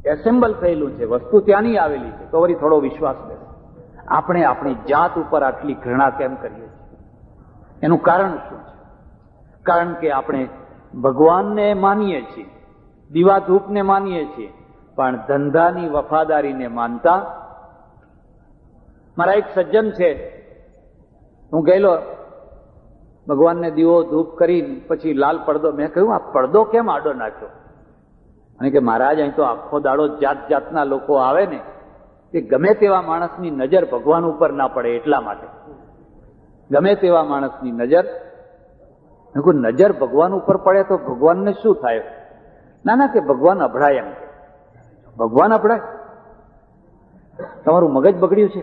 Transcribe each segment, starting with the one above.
Assemble થયેલું છે, વસ્તુ ત્યાંની આવેલી છે, તો વળી થોડો વિશ્વાસ બેસે. આપણે આપણી જાત ઉપર આટલી ઘૃણા કેમ કરીએ છીએ? એનું કારણ શું છે? કારણ કે આપણે ભગવાનને માનીએ છીએ, દીવા ધૂપને માનીએ છીએ, પણ ધંધાની વફાદારીને માનતા. મારા એક સજ્જન છે, હું ગયેલો ભગવાનને દીવો ધૂપ કરી પછી લાલ પડદો, મેં કહ્યું આ પડદો કેમ આડો નાખ્યો? અને કે મહારાજ અહીં તો આખો દાડો જાત જાતના લોકો આવે ને, તે ગમે તેવા માણસની નજર ભગવાન ઉપર ના પડે એટલા માટે. ગમે તેવા માણસની નજર ભગવાન ઉપર પડે તો ભગવાનને શું થાય? ના ના, કે ભગવાન અભડાય. એમ કે ભગવાન અભડાય? તમારું મગજ બગડ્યું છે.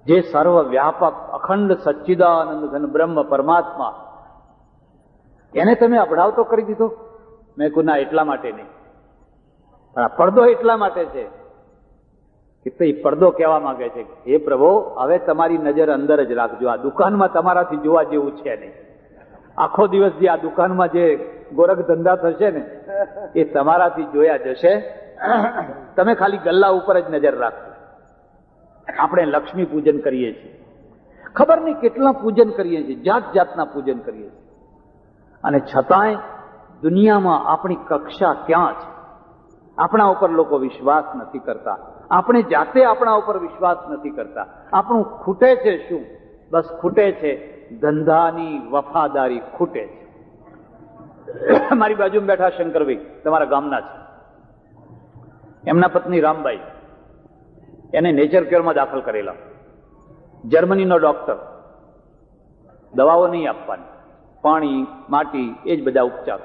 જે સર્વ વ્યાપક અખંડ સચ્ચિદાનંદ ઘન બ્રહ્મ પરમાત્મા, એને તમે અભડાવ તો કરી દીધો. મેં કહ્યું ના, એટલા માટે નહીં, પણ આ પડદો એટલા માટે છે કે એ પડદો કહેવા માંગે છે, હે પ્રભુ, હવે તમારી નજર અંદર જ રાખજો. આ દુકાનમાં તમારાથી જોવા જેવું છે નહીં. આખો દિવસ જે આ દુકાનમાં જે ગોરખ ધંધા થશે ને, એ તમારાથી જોયા જશે. તમે ખાલી ગલ્લા ઉપર જ નજર રાખજો. આપણે લક્ષ્મી પૂજન કરીએ છીએ, ખબર નહીં કેટલા પૂજન કરીએ છીએ, જાત જાતના પૂજન કરીએ છીએ, અને છતાંય દુનિયામાં આપણી કક્ષા ક્યાં છે? આપણા ઉપર લોકો વિશ્વાસ નથી કરતા. આપણે જાતે આપણા ઉપર વિશ્વાસ નથી કરતા. આપણું ખૂટે છે શું? બસ ખૂટે છે ધંધાની વફાદારી ખૂટે છે. મારી બાજુમાં બેઠા શંકરભાઈ તમારા ગામના છે, એમના પત્ની રામબાઈ, એને નેચર કેરમાં દાખલ કરેલા. જર્મનીનો ડોક્ટર, દવાઓ નહીં આપવાની, પાણી માટી એ જ બધા ઉપચાર.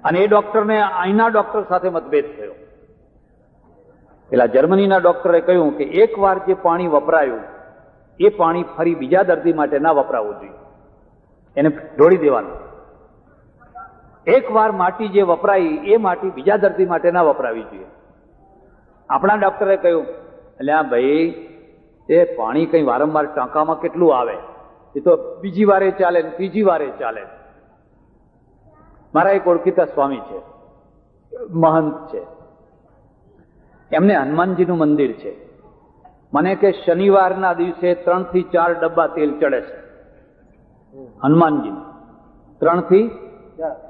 અને એ ડોક્ટરને અહીંના ડોક્ટર સાથે મતભેદ થયો. પેલા જર્મનીના ડોક્ટરે કહ્યું કે એક વાર જે પાણી વપરાયું એ પાણી ફરી બીજા દર્દી માટે ના વપરાવું જોઈએ, એને ઢોળી દેવાનું. એક વાર માટી જે વપરાઈ એ માટી બીજા દર્દી માટે ના વપરાવી જોઈએ. આપણા ડોક્ટરે કહ્યું, એટલે આ ભાઈ, એ પાણી કઈ વારંવાર ટાંકામાં કેટલું આવે, એ તો બીજી વારે ચાલે ને ત્રીજી વારે ચાલે. મારા એક ઓળખીતા સ્વામી છે, મહંત છે, એમને હનુમાનજીનું મંદિર છે. મને કે શનિવારના દિવસે 3 થી 4 ડબ્બા તેલ ચડે છે હનુમાનજી. 3 થી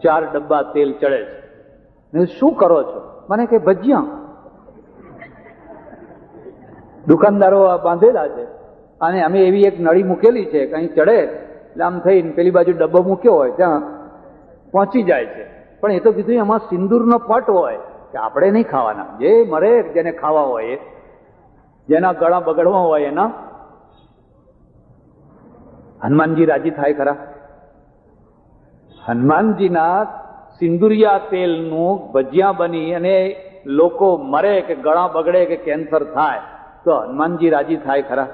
4 ડબ્બા તેલ ચડે છે. શું કરો છો? મને કે ભજીયા. દુકાનદારો બાંધેલા છે અને અમે એવી એક નળી મૂકેલી છે, કઈ ચડે એટલે આમ થઈને પેલી બાજુ ડબ્બો મૂક્યો હોય ત્યાં પહોંચી જાય છે. પણ એ તો કીધું એમાં સિંદૂરનો પટ હોય કે આપણે નહીં ખાવાના, જે મરે જેને ખાવા હોય, જેના ગળા બગડવા હોય એના. હનુમાનજી રાજી થાય ખરા? હનુમાનજીના સિંદુરિયા તેલનું ભજીયા બની અને લોકો મરે કે ગળા બગડે કે કેન્સર થાય તો હનુમાનજી રાજી થાય ખરા?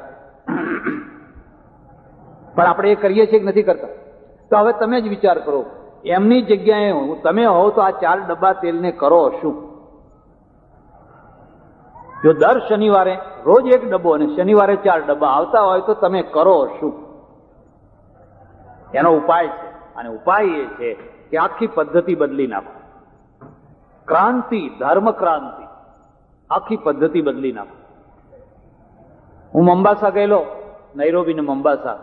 પણ આપણે એ કરીએ છીએ કે નથી કરતા? તો હવે તમે જ વિચાર કરો, એમની જગ્યાએ તમે હો તો આ 4 ડબ્બા તેલને કરો શું? જો દર શનિવારે રોજ 1 ડબ્બો અને શનિવારે 4 ડબ્બા આવતા હોય તો તમે કરો શું? એનો ઉપાય છે, અને ઉપાય એ છે કે આખી પદ્ધતિ બદલી નાખો. ક્રાંતિ, ધર્મ ક્રાંતિ, આખી પદ્ધતિ બદલી નાખો. હું મોમ્બાસા ગયેલો, નૈરોબી ને મોમ્બાસા,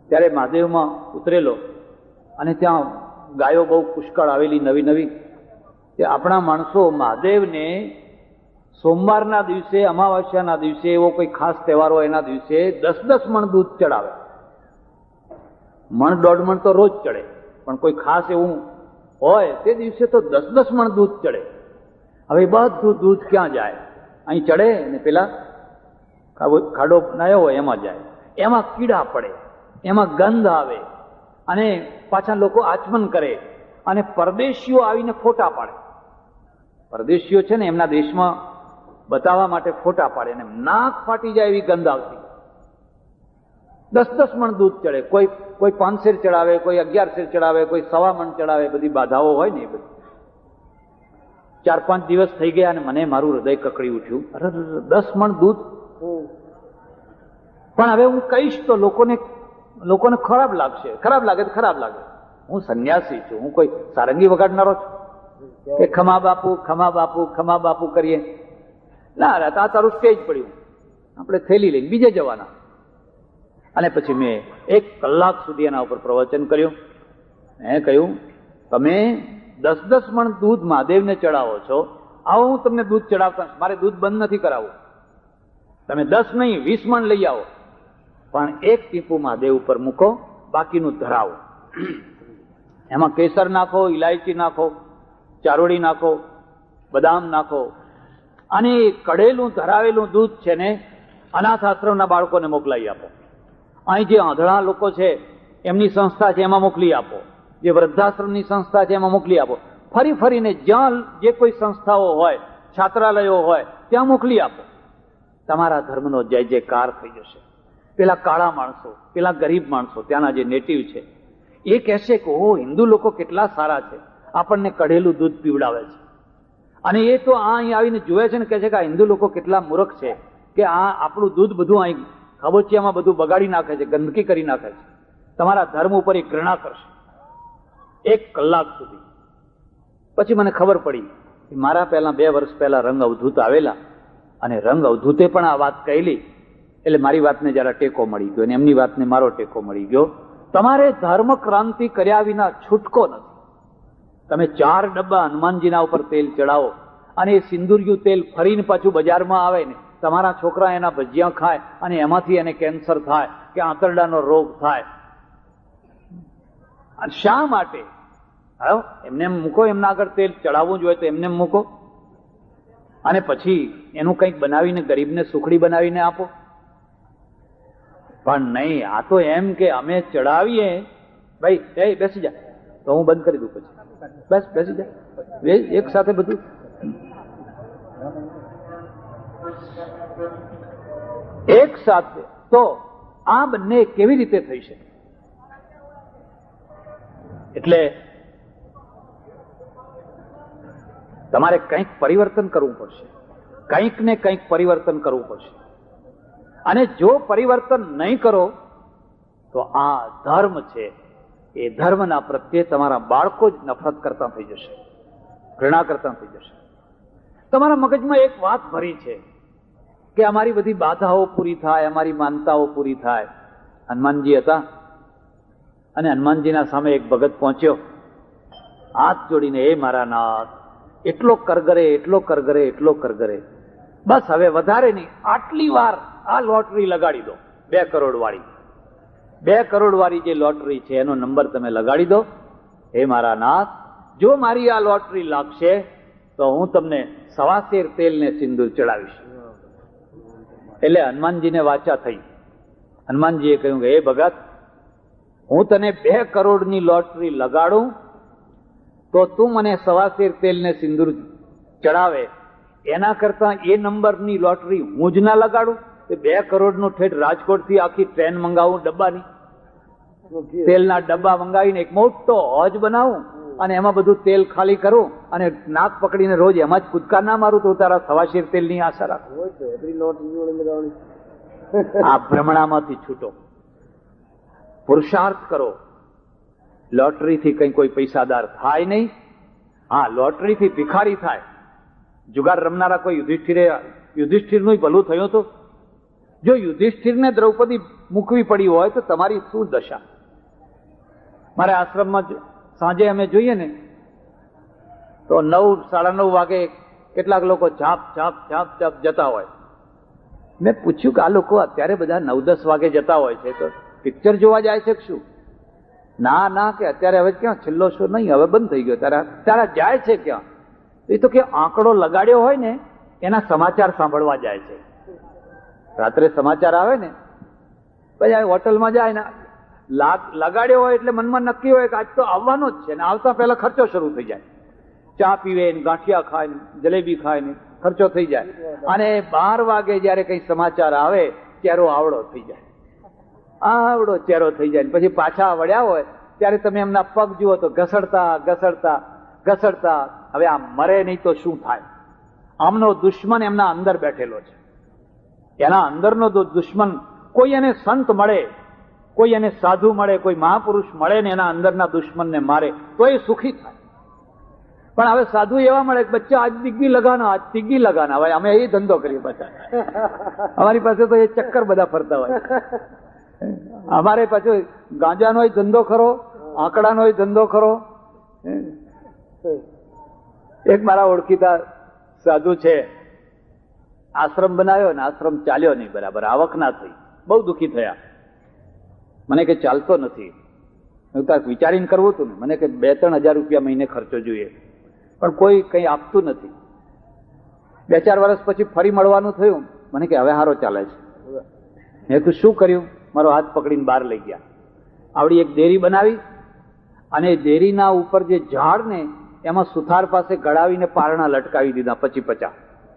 ત્યારે મહાદેવમાં ઉતરેલો અને ત્યાં ગાયો બહુ પુષ્કળ આવેલી નવી નવી. તે આપણા માણસો મહાદેવને સોમવારના દિવસે, અમાવાસ્યાના દિવસે, એવો કોઈ ખાસ તહેવાર હોય એના દિવસે 10-10 મણ દૂધ ચડાવે. મણ 1.5 મણ તો રોજ ચડે, પણ કોઈ ખાસ એવું હોય તે દિવસે તો 10-10 મણ દૂધ ચડે. હવે બધું દૂધ ક્યાં જાય? અહીં ચડે ને પેલા ખાડો બનાવ્યો હોય એમાં જાય, એમાં કીડા પડે, એમાં ગંધ આવે અને પાછા લોકો આચમન કરે અને પરદેશીઓ આવીને ફોટા પાડે. પરદેશીઓ છે ને એમના દેશમાં બતાવવા માટે ફોટા પાડે ને નાક ફાટી જાય એવી ગંધ આવતી. 10-10 મણ દૂધ ચડે. કોઈ 5 શેર ચડાવે, કોઈ 11 શેર ચડાવે, કોઈ 1.25 મણ ચડાવે. બધી બાધાઓ હોય ને એ બધી. 4-5 દિવસ થઈ ગયા અને મને મારું હૃદય કકડી ઉઠ્યું. અરે 10 મણ દૂધ. પણ હવે હું કહીશ તો લોકોને ખરાબ લાગશે. ખરાબ લાગે તો ખરાબ લાગે. હું સંન્યાસી છું, હું કોઈ સારંગી વગાડનારો છું? કે ખમા બાપુ ખમા બાપુ ખમા બાપુ કરીએ? ના આ તારું સ્ટેજ પડ્યું, આપણે થેલી લઈને બીજે જવાના. અને પછી મેં 1 કલાક સુધી એના ઉપર પ્રવચન કર્યું. મેં કહ્યું, તમે 10-10 મણ દૂધ મહાદેવને ચડાવો છો, આવો હું તમને દૂધ ચડાવતા, મારે દૂધ બંધ નથી કરાવવું. તમે 10 નહીં 20 મણ લઈ આવો, પણ 1 ટીપું મહાદેવ ઉપર મૂકો, બાકીનું ધરાવો. એમાં કેસર નાખો, ઇલાયચી નાખો, ચારોડી નાખો, બદામ નાખો, અને કઢેલું ધરાવેલું દૂધ છે ને અનાથ આશ્રમના બાળકોને મોકલાવી આપો. અહીં જે આંધળા લોકો છે એમની સંસ્થા છે એમાં મોકલી આપો, જે વૃદ્ધાશ્રમની સંસ્થા છે એમાં મોકલી આપો. ફરી ફરીને જ્યાં જે કોઈ સંસ્થાઓ હોય, છાત્રાલયો હોય, ત્યાં મોકલી આપો. તમારા ધર્મનો જય જયકાર થઈ જશે. પેલા કાળા માણસો, પેલા ગરીબ માણસો, ત્યાંના જે નેટિવ છે, એ કહેશે કે ઓ હિન્દુ લોકો કેટલા સારા છે, આપણને કઢેલું દૂધ પીવડાવે છે. અને એ તો અહીં આવીને જુએ છે ને કહે છે કે આ હિન્દુ લોકો કેટલા મૂર્ખ છે કે આ આપણું દૂધ બધું અહીં ખાબોચિયામાં બધું બગાડી નાખે છે, ગંદકી કરી નાખે છે. તમારા ધર્મ ઉપર એ ઘૃણા કરશે. 1 કલાક સુધી. પછી મને ખબર પડી કે મારા પહેલા 2 વર્ષ પહેલા રંગ અવધૂત આવેલા, અને રંગ અવધૂતે પણ આ વાત કહેલી. એટલે મારી વાતને જરા ટેકો મળી ગયો, અને એમની વાતને મારો ટેકો મળી ગયો. તમારે ધર્મ ક્રાંતિ કર્યા વિના છૂટકો નથી. તમે 4 ડબ્બા હનુમાનજીના ઉપર તેલ ચડાવો, અને એ સિંદુરિયું તેલ ફરીને પાછું બજારમાં આવે ને તમારા છોકરા એના ભજીયા ખાય, અને એમાંથી એને કેન્સર થાય કે આંતરડાનો રોગ થાય. શા માટે? એમને મૂકો, એમના આગળ તેલ ચડાવવું જોઈએ તો એમને મૂકો, અને પછી એનું કંઈક બનાવીને ગરીબને સુખડી બનાવીને આપો. પણ નહીં, આ તો એમ કે અમે ચડાવીએ, ભાઈ એ બેસી જા, તો હું બંધ કરી દઉં, પછી બસ બેસી જા, એક સાથે બધું. એક સાથે તો આ બંને કેવી રીતે થઈ શકે? એટલે તમારે કંઈક પરિવર્તન કરવું પડશે, કંઈક ને કંઈક પરિવર્તન કરવું પડશે. અને જો પરિવર્તન નહીં કરો તો આ ધર્મ છે, એ ધર્મના પ્રત્યે તમારા બાળકો જ નફરત કરતા થઈ જશે, ઘૃણા કરતા થઈ જશે. તમારા મગજમાં એક વાત ભરી છે કે અમારી બધી બાધાઓ પૂરી થાય, અમારી માનતાઓ પૂરી થાય. હનુમાનજી હતા, અને હનુમાનજીના સામે એક ભગત પહોંચ્યો, હાથ જોડીને, એ મારા નાથ, એટલો કરગરે, એટલો કરગરે, એટલો કરગરે, બસ હવે વધારે નહીં, આટલી વાર આ લોટરી લગાડી દો, 2 કરોડ વાળી. 2 કરોડ વાળી જે લોટરી છે એનો નંબર તમે લગાડી દો. હે મારા નાથ, જો મારી આ લોટરી લાગશે તો હું તમને 1.25 શેર તેલ ને સિંદૂર ચડાવીશ. એટલે હનુમાનજીને વાચા થઈ. હનુમાનજીએ કહ્યું કે હે ભગત, હું તને 2 કરોડની લોટરી લગાડું તો તું મને 1.25 શેર તેલ ને સિંદૂર ચડાવે, એના કરતા એ નંબરની લોટરી હું જ ના લગાડું. 2 કરોડનું ઠેઠ રાજકોટથી આખી ટ્રેન મંગાવું, ડબ્બાની તેલના ડબ્બા મંગાવીને એક મોટો હોજ બનાવું, અને એમાં બધું તેલ ખાલી કરું, અને નાક પકડીને રોજ એમાં જ કૂદકા ના મારું, તો તારા 1.25 શેર તેલની આશા રાખું. આ ભ્રમણામાંથી છૂટો, પુરુષાર્થ કરો. લોટરીથી કઈ કોઈ પૈસાદાર થાય નહીં. હા, લોટરીથી ભિખારી થાય. જુગાર રમનારા કોઈ યુધિષ્ઠિરનું ભલું થયું હતું. જો યુધિષ્ઠિરને દ્રૌપદી મૂકવી પડી હોય તો તમારી શું દશા? મારા આશ્રમમાં સાંજે અમે જોઈએ ને તો 9, 9:30 વાગે કેટલાક લોકો ઝાપ ઝાપ ઝાપ ઝાપ જતા હોય. મેં પૂછ્યું કે આ લોકો અત્યારે બધા 9-10 વાગે જતા હોય છે તો પિક્ચર જોવા જાય છે કે શું? ના ના, કે અત્યારે હવે ક્યાં, છેલ્લો શો નહીં, હવે બંધ થઈ ગયો. તારા જાય છે ક્યાં? એ તો કે આંકડો લગાડ્યો હોય ને એના સમાચાર સાંભળવા જાય છે. રાત્રે સમાચાર આવે ને પછી હોટલમાં જાય ને, લગાડ્યો હોય એટલે મનમાં નક્કી હોય કે આજ તો આવવાનો જ છે, ને આવતા પહેલા ખર્ચો શરૂ થઈ જાય. ચા પીવે ને, ગાંઠિયા ખાય ને, જલેબી ખાય ને, ખર્ચો થઈ જાય. અને 12 વાગે જયારે કઈ સમાચાર આવે ચહેરો આવડો થઈ જાય, આવડો ચહેરો થઈ જાય. પછી પાછા વળ્યા હોય ત્યારે તમે એમના પગ જુઓ તો ઘસડતા ઘસડતા ઘસડતા. હવે આ મરે નહીં તો શું થાય? આમનો દુશ્મન એમના અંદર બેઠેલો છે. એના અંદરનો દુશ્મન, કોઈ એને સંત મળે, કોઈ એને સાધુ મળે, કોઈ મહાપુરુષ મળે ને એના અંદરના દુશ્મનને મારે તો એ સુખી થાય. પણ હવે સાધુ એવા મળે કે બચ્ચા આજ તિગ્ગી લગાના, આજ તિગ્ગી લગાના. હવે અમે એ ધંધો કરીએ પાછા. અમારી પાસે તો એ ચક્કર બધા ફરતા હોય. અમારે પાછો ગાંજાનો ધંધો ખરો, આંકડાનો ધંધો ખરો. એક મારા ઓળખીતા સાધુ છે, આશ્રમ બનાવ્યો ને આશ્રમ ચાલ્યો નહીં બરાબર, આવક ના થઈ, બહુ દુઃખી થયા. મને કે ચાલતો નથી. વિચારીને કરવું હતું ને. મને કે 2-3 હજાર રૂપિયા મહિને ખર્ચો જોઈએ, પણ કોઈ કઈ આપતું નથી. 2-4 વર્ષ પછી ફરી મળવાનું થયું. મને કે હવે હારો ચાલે છે. મેં તું શું કર્યું? મારો હાથ પકડીને બહાર લઈ ગયા. આવડી એક ડેરી બનાવી અને ડેરીના ઉપર જે ઝાડ ને એમાં સુથાર પાસે ગળાવીને પારણા લટકાવી દીધા 50-50.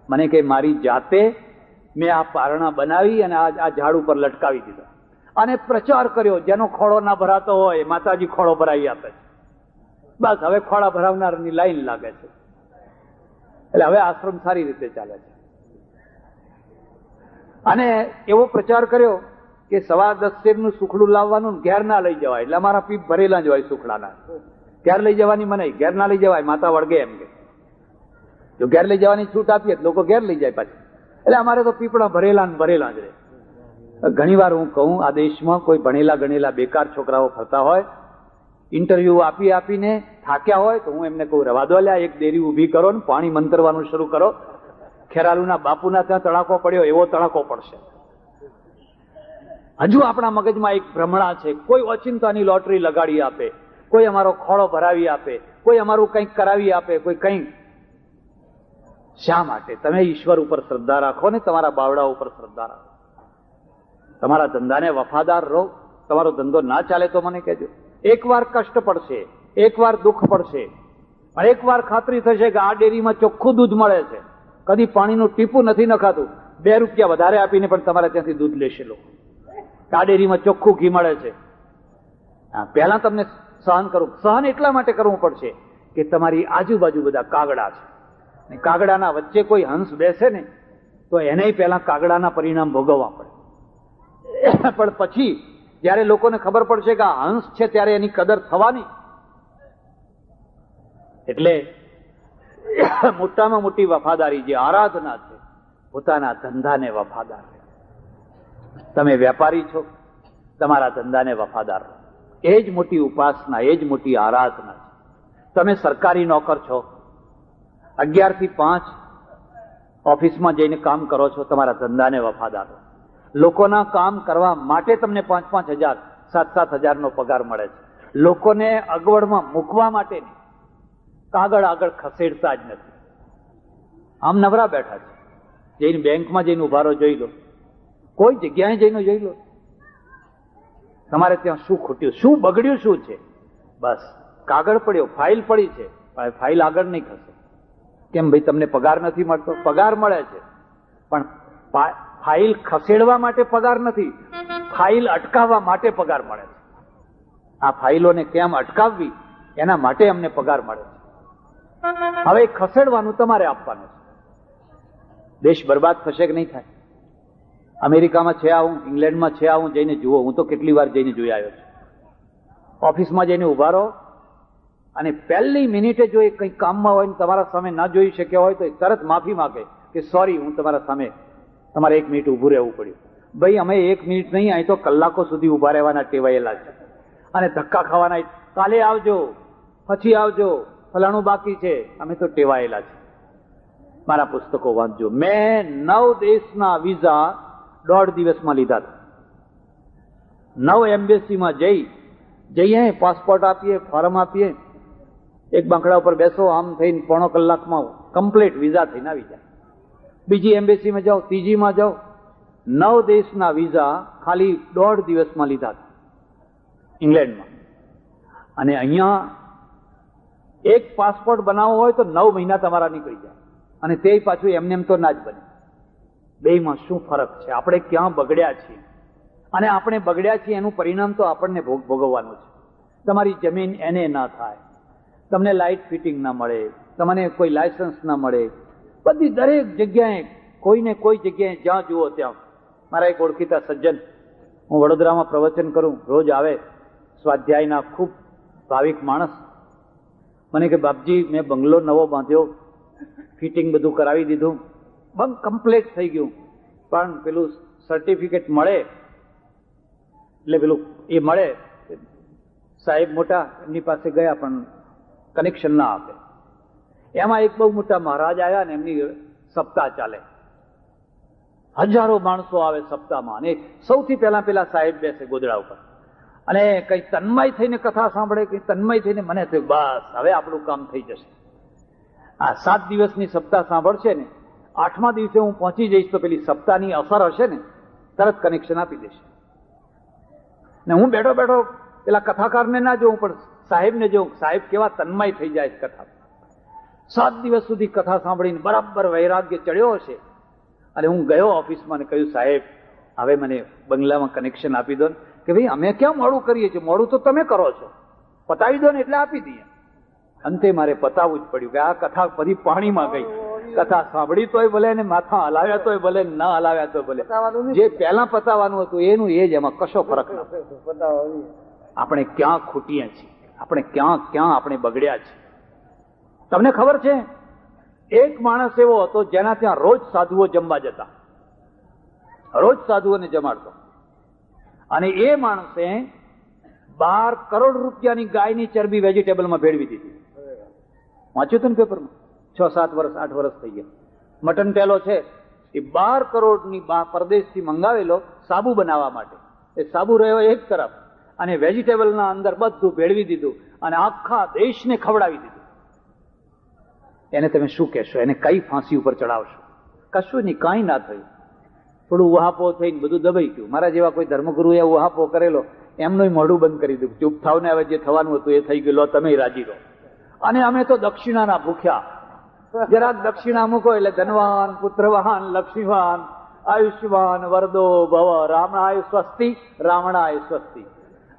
મને કે મારી જાતે મેં આ પારણા બનાવી અને આ ઝાડ ઉપર લટકાવી દીધા અને પ્રચાર કર્યો. જેનો ખોળો ના ભરાતો હોય માતાજી ખોળો ભરાવી આપે છે. બસ હવે ખોળા ભરાવનારની લાઈન લાગે છે. એટલે હવે આશ્રમ સારી રીતે ચાલે છે. અને એવો પ્રચાર કર્યો કે 10.25 શેરનું સુખડું લાવવાનું, ઘેર ના લઈ જવાય. એટલે અમારા પીપ ભરેલા જ હોય સુખડાના. ઘેર લઈ જવાની મનાઈ, ઘેર ના લઈ જવાય, માતા વળગે એમ કે. જો ઘેર લઈ જવાની છૂટ આપીએ લોકો ઘેર લઈ જાય પાછી. એટલે અમારે તો પીપળા ભરેલા ને ભરેલા જ રહે. ઘણી વાર હું કહું, આ દેશમાં કોઈ ભણેલા ગણેલા બેકાર છોકરાઓ ફરતા હોય, ઇન્ટરવ્યુ આપીને થાક્યા હોય તો હું એમને કહું, રવા દો લ્યા, એક ડેરી ઊભી કરો ને પાણી મંતરવાનું શરૂ કરો. ખેરાલુના બાપુના ત્યાં તડાકો પડ્યો એવો તડાકો પડશે. હજુ આપણા મગજમાં એક ભ્રમણા છે. કોઈ ઓચિંતાની લોટરી લગાડી આપે, કોઈ અમારો ખોળો ભરાવી આપે, કોઈ અમારું કંઈક કરાવી આપે, કોઈ કંઈક. શા માટે? તમે ઈશ્વર ઉપર શ્રદ્ધા રાખો ને તમારા બાવડા ઉપર શ્રદ્ધા રાખો. તમારા ધંધાને વફાદાર રહો. તમારો ધંધો ના ચાલે તો મને કહેજો. એકવાર કષ્ટ પડશે, એકવાર દુઃખ પડશે, પણ એકવાર ખાતરી થશે કે આ ડેરીમાં ચોખ્ખું દૂધ મળે છે, કદી પાણીનું ટીપું નથી નખાતું. 2 રૂપિયા વધારે આપીને પણ તમારે ત્યાંથી દૂધ લેશે લોકો. આ ડેરીમાં ચોખ્ખું ઘી મળે છે. પહેલા તમને સહન કરવું. સહન એટલા માટે કરવું પડશે કે તમારી આજુબાજુ બધા કાગડા છે. કાગડાના વચ્ચે કોઈ હંસ બેસે ને તો એને પહેલા કાગડાના પરિણામ ભોગવવા પડે. પણ પછી જયારે લોકોને ખબર પડશે કે આ હંસ છે ત્યારે એની કદર થવાની. એટલે મોટામાં મોટી વફાદારી જે આરાધના છે, પોતાના ધંધાને વફાદાર. તમે વેપારી છો, તમારા ધંધાને વફાદાર. એ જ મોટી ઉપાસના, એ જ મોટી આરાધના છે. તમે સરકારી નોકર છો, 11 થી 5 ઓફિસમાં જઈને કામ કરો છો, તમારા ધંધાને વફાદાર. લોકોના કામ કરવા માટે તમને 5-5 હજાર 7-7 હજારનો પગાર મળે છે. લોકોને અગવડમાં મૂકવા માટે નહીં, આગળ ખસેડતા જ નથી. આમ નવરા બેઠા છે. જઈને બેંકમાં જઈને ઉભારો જોઈ લો, કોઈ જગ્યાએ જઈને જોઈ લો, તમારે ત્યાં શું ખૂટ્યું, શું બગડ્યું, શું છે. બસ કાગળ પડ્યો, ફાઇલ પડી છે, પણ ફાઇલ આગળ નહીં ખસે. કેમ ભાઈ? તમને પગાર નથી મળતો? પગાર મળે છે, પણ ફાઇલ ખસેડવા માટે પગાર નથી, ફાઇલ અટકાવવા માટે પગાર મળે છે. આ ફાઇલોને કેમ અટકાવવી એના માટે અમને પગાર મળે છે. હવે ખસેડવાનું તમારે આપવાનું છે. દેશ બરબાદ થશે કે નહીં થાય? અમેરિકામાં છે આવું, ઇંગ્લેન્ડમાં છે આવું, જઈને જુઓ. હું તો કેટલી વાર જઈને જોઈ આવ્યો છું. ઓફિસમાં જઈને ઉભા રહો અને પહેલી મિનિટે જો એ કંઈક કામમાં હોય ને તમારા સામે ના જોઈ શક્યા હોય તો તરત માફી માંગે કે સોરી, હું તમારા સામે, તમારે 1 મિનિટ ઊભું રહેવું પડ્યું. ભાઈ અમે 1 મિનિટ નહીં, અહીં તો કલાકો સુધી ઊભા રહેવાના ટેવાયેલા છે. અને ધક્કા ખાવાના, કાલે આવજો, પછી આવજો, ફલાણું બાકી છે, અમે તો ટેવાયેલા છે. મારા પુસ્તકો વાંચજો. મેં 9 દેશના વિઝા 1.5 દિવસમાં લીધા હતા. 9 એમ્બેસીમાં જઈએ, પાસપોર્ટ આપીએ, ફોર્મ આપીએ, એક બાંકડા ઉપર બેસો, આમ થઈને 1.5 કલાકમાં કમ્પ્લીટ વિઝા થઈને આવી જાય. બીજી એમ્બેસીમાં જાઓ, ત્રીજીમાં જાઓ. 9 દેશના વિઝા ખાલી 1.5 દિવસમાં લીધા હતા ઇંગ્લેન્ડમાં. અને અહીંયા એક પાસપોર્ટ બનાવવો હોય તો 9 મહિના તમારા નીકળી જાય. અને તે પાછું એમને એમ તો ના જ બને. બેયમાં શું ફરક છે? આપણે ક્યાં બગડ્યા છીએ? અને આપણે બગડ્યા છીએ એનું પરિણામ તો આપણને ભોગવવાનું છે. તમારી જમીન એને ના થાય, તમને લાઇટ ફિટિંગ ના મળે, તમને કોઈ લાયસન્સ ના મળે, બધી દરેક જગ્યાએ કોઈને કોઈ જગ્યાએ જ્યાં જુઓ ત્યાં. મારા એક ઓળખીતા સજ્જન, હું વડોદરામાં પ્રવચન કરું, રોજ આવે, સ્વાધ્યાયના ખૂબ ભાવિક માણસ. મને કે બાપજી મેં બંગલો નવો બાંધ્યો, ફિટિંગ બધું કરાવી દીધું, બંગ કમ્પ્લીટ થઈ ગયું, પણ પેલું સર્ટિફિકેટ મળે એટલે પેલું એ મળે, સાહેબ મોટા એમની પાસે ગયા પણ કનેક્શન ના આપે. એમાં એક બહુ મોટા મહારાજ આવ્યા ને એમની સપ્તાહ ચાલે, હજારો માણસો આવે સપ્તાહમાં, અને સૌથી પેલા સાહેબ બેસે ગોદડા ઉપર અને કઈ તન્મય થઈને કથા સાંભળે, કઈ તન્મય થઈને મને થયું બસ હવે આપણું કામ થઈ જશે. આ 7 દિવસની સપ્તાહ સાંભળશે ને, 8મા દિવસે હું પહોંચી જઈશ તો પેલી સપ્તાહની અસર હશે ને તરત કનેક્શન આપી દેશે. ને હું બેઠો બેઠો પેલા કથાકારને ના જોઉં પણ સાહેબને જોઉં, સાહેબ કેવા તન્મય થઈ જાય કથા. 7 દિવસ સુધી કથા સાંભળીને બરાબર વૈરાગ્ય ચડ્યો હશે. અને હું ગયો ઓફિસમાં ને કહ્યું સાહેબ હવે મને બંગલામાં કનેક્શન આપી દો ને. કે ભાઈ અમે ક્યાં મોડું કરીએ છીએ, મોડું તો તમે કરો છો, પતાવી દો ને એટલે આપી દઈએ. અંતે મારે પતાવવું જ પડ્યું કે આ કથા ફરી પાણીમાં ગઈ. કથા સાંભળી તોય ભલે ને માથા હલાવ્યા તોય ભલે, ના હલાવ્યા તોય ભલે, જે પહેલા પતાવવાનું હતું એનું એ જ, એમાં કશો ફરક નથી. આપણે ક્યાં ખૂટીએ છીએ, આપણે ક્યાં આપણે બગડ્યા છીએ. તમને ખબર છે એક માણસ એવો હતો જેના ત્યાં રોજ સાધુઓ જમવા જતા, રોજ સાધુઓને જમાડતો, અને એ માણસે 12 કરોડ રૂપિયાની ગાયની ચરબી વેજીટેબલમાં ભેળવી દીધી. વાંચ્યું હતું ને પેપરમાં? 6-7 વર્ષ 8 વર્ષ થઈ ગયા. મટન ટેલો છે એ 12 કરોડની પરદેશથી મંગાવેલો સાબુ બનાવવા માટે. એ સાબુ રહ્યો એક તરફ અને વેજીટેબલના અંદર બધું ભેળવી દીધું અને આખા દેશને ખવડાવી દીધું. એને તમે શું કહેશો? એને કઈ ફાંસી ઉપર ચડાવશો? કશું નહીં, કાંઈ ના થયું. થોડું ઉહાપો થઈને બધું દબાઈ ગયું. મારા જેવા કોઈ ધર્મગુરુએ ઉહાપો કરેલો એમનું મોઢું બંધ કરી દીધું. ચૂપ થાવ ને, હવે જે થવાનું હતું એ થઈ ગયું, તમે રાજી રહો. અને અમે તો દક્ષિણાના ભૂખ્યા. જરાક દક્ષિણા મૂકો એટલે ધનવાન, પુત્રવાન, લક્ષ્મીવાન, આયુષ્યવાન, વરદો ભવ, રામણાય સ્વસ્તિ, રાવણાય સ્વસ્તિ.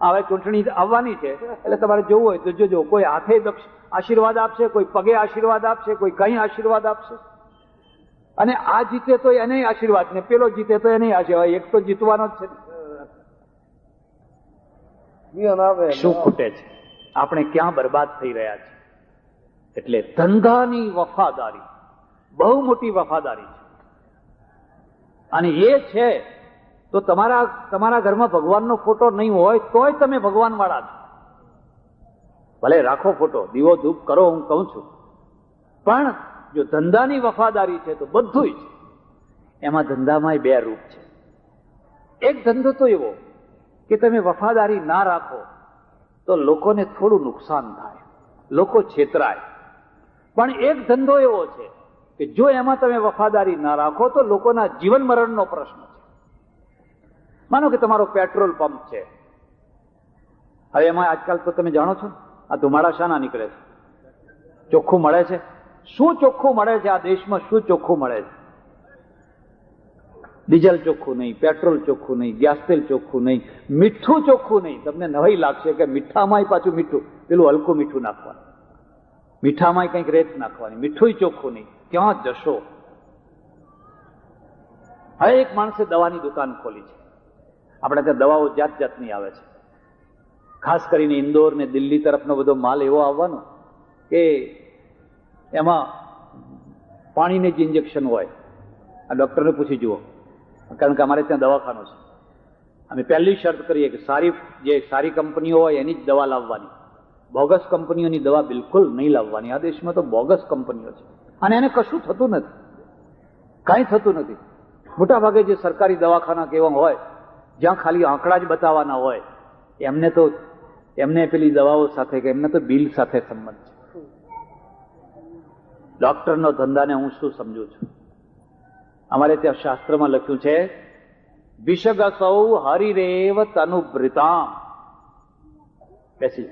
હવે ચૂંટણી આવવાની છે એટલે તમારે જોવું હોય તો જોજો. કોઈ હાથે આશીર્વાદ આપશે, કોઈ પગે આશીર્વાદ આપશે, કોઈ કઈ આશીર્વાદ આપશે. અને આ જીતે તો એને આશીર્વાદ ને પેલો જીતે તો એને આશીર્વાદ. એક તો જીતવાનો જ છે. શું ખૂટે છે? આપણે ક્યાં બરબાદ થઈ રહ્યા છે? એટલે ધંધાની વફાદારી બહુ મોટી વફાદારી છે. અને એ છે તો તમારા ઘરમાં ભગવાનનો ફોટો નહીં હોય તોય તમે ભગવાન વાળા છો. ભલે રાખો ફોટો, દીવો ધૂપ કરો, હું કહું છું, પણ જો ધંધાની વફાદારી છે તો બધું જ. એમાં ધંધામાં 2 રૂપ છે. એક ધંધો તો એવો કે તમે વફાદારી ના રાખો તો લોકોને થોડું નુકસાન થાય, લોકો છેતરાય. પણ એક ધંધો એવો છે કે જો એમાં તમે વફાદારી ના રાખો તો લોકોના જીવન મરણનો પ્રશ્ન છે. માનો કે તમારો પેટ્રોલ પંપ છે. હવે એમાં આજકાલ તો તમે જાણો છો આ ધુમાડા શાના નીકળે છે? ચોખ્ખું મળે છે? શું ચોખ્ખું મળે છે આ દેશમાં? શું ચોખ્ખું મળે છે? ડીઝલ ચોખ્ખું નહીં, પેટ્રોલ ચોખ્ખું નહીં, ગેસ તેલ ચોખ્ખું નહીં, મીઠું ચોખ્ખું નહીં. તમને નવાઈ લાગશે કે મીઠામાંય પાછું મીઠું, પેલું હલકું મીઠું નાખવાનું, મીઠામાંય કંઈક રેત નાખવાની, મીઠું ચોખ્ખું નહીં. ક્યાં જશો? હવે એક માણસે દવાની દુકાન ખોલી છે. આપણે ત્યાં દવાઓ જાત જાતની આવે છે. ખાસ કરીને ઇન્દોર ને દિલ્હી તરફનો બધો માલ એવો આવવાનો કે એમાં પાણીને જ ઇન્જેક્શન હોય. આ ડોક્ટરને પૂછી જુઓ, કારણ કે અમારે ત્યાં દવાખાનું છે. અમે પહેલી શરત કરીએ કે સારી કંપનીઓ હોય એની જ દવા લાવવાની, બોગસ કંપનીઓની દવા બિલકુલ નહીં લાવવાની. આ દેશમાં તો બોગસ કંપનીઓ છે અને એને કશું થતું નથી, કાંઈ થતું નથી. મોટા ભાગે જે સરકારી દવાખાના કેવા હોય જ્યાં ખાલી આંકડા જ બતાવવાના હોય, એમને પેલી દવાઓ સાથે કે એમને તો બિલ સાથે સંબંધ છે. ડોક્ટરનો ધંધાને હું શું સમજુ છું? અમારે ત્યાં શાસ્ત્રમાં લખ્યું છે વિષગસૌ હરિરેવ તનુભૃતામ. બેસી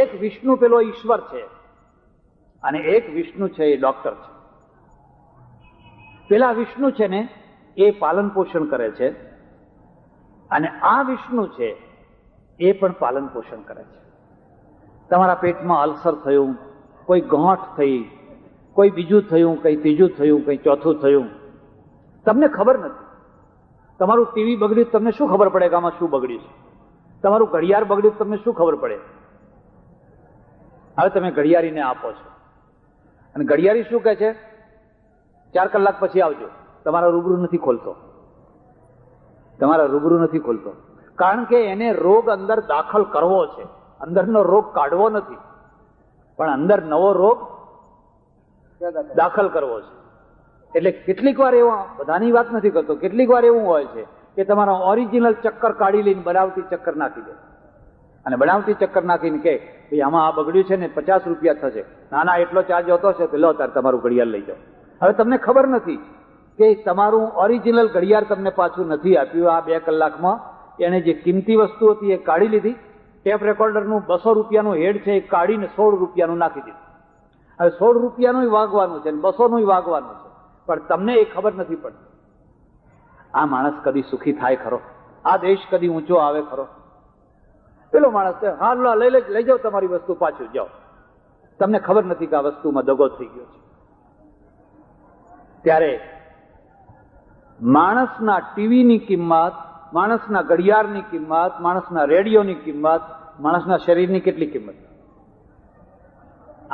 એક વિષ્ણુ પેલો ઈશ્વર છે અને એક વિષ્ણુ છે એ ડોક્ટર છે. પેલા વિષ્ણુ છે ને એ પાલન પોષણ કરે છે અને આ વિષ્ણુ છે એ પણ પાલન પોષણ કરે છે. તમારા પેટમાં અલ્સર થયું, કોઈ ગાંઠ થઈ, કોઈ બીજું થયું, કઈ ત્રીજું થયું, કઈ ચોથું થયું, તમને ખબર નથી. તમારું ટીવી બગડ્યું, તમને શું ખબર પડે કે આમાં શું બગડ્યું છે? તમારું ઘડિયાળ બગડ્યું, તમને શું ખબર પડે? હવે તમે ઘડિયાળીને આપો છો અને ઘડિયાળી શું કહે છે? 4 કલાક પછી આવજો. તમારા રૂબરૂ નથી ખોલતો, તમારા રૂબરૂ નથી ખોલતો, કારણ કે એને રોગ અંદર દાખલ કરવો છે. અંદરનો રોગ કાઢવો નથી, પણ અંદર નવો રોગ દાખલ કરવો છે. એટલે કેટલીક વાર એવા, બધાની વાત નથી કરતો, કેટલીક વાર એવું હોય છે કે તમારો ઓરિજિનલ ચક્કર કાઢી લઈને બનાવટી ચક્કર નાખી દે, અને બનાવટી ચક્કર નાખીને કે ભાઈ આમાં આ બગડ્યું છે ને 50 રૂપિયા થશે. ના, એટલો ચાર્જ હોતો છે, પેલો તાર તમારું ઘડિયાળ લઈ જાઓ. હવે તમને ખબર નથી કે તમારું ઓરિજિનલ ઘડિયાળ તમને પાછું નથી આપ્યું. આ 2 કલાકમાં એને જે કિંમતી વસ્તુ હતી એ કાઢી લીધી. ટેપ રેકોર્ડરનું 200 રૂપિયાનું હેડ છે એ કાઢીને 16 રૂપિયાનું નાખી દીધું. હવે 16 રૂપિયાનું વાગવાનું છે, 200નું વાગવાનું છે, પણ તમને એ ખબર નથી પડતી. આ માણસ કદી સુખી થાય ખરો? આ દેશ કદી ઊંચો આવે ખરો? પેલો માણસ હા લઈ જાઓ તમારી વસ્તુ, પાછું જાઓ. તમને ખબર નથી કે આ વસ્તુમાં દગો થઈ ગયો છે. ત્યારે માણસના ટીવીની કિંમત, માણસના ઘડિયાળની કિંમત, માણસના રેડિયોની કિંમત, માણસના શરીરની કેટલી કિંમત?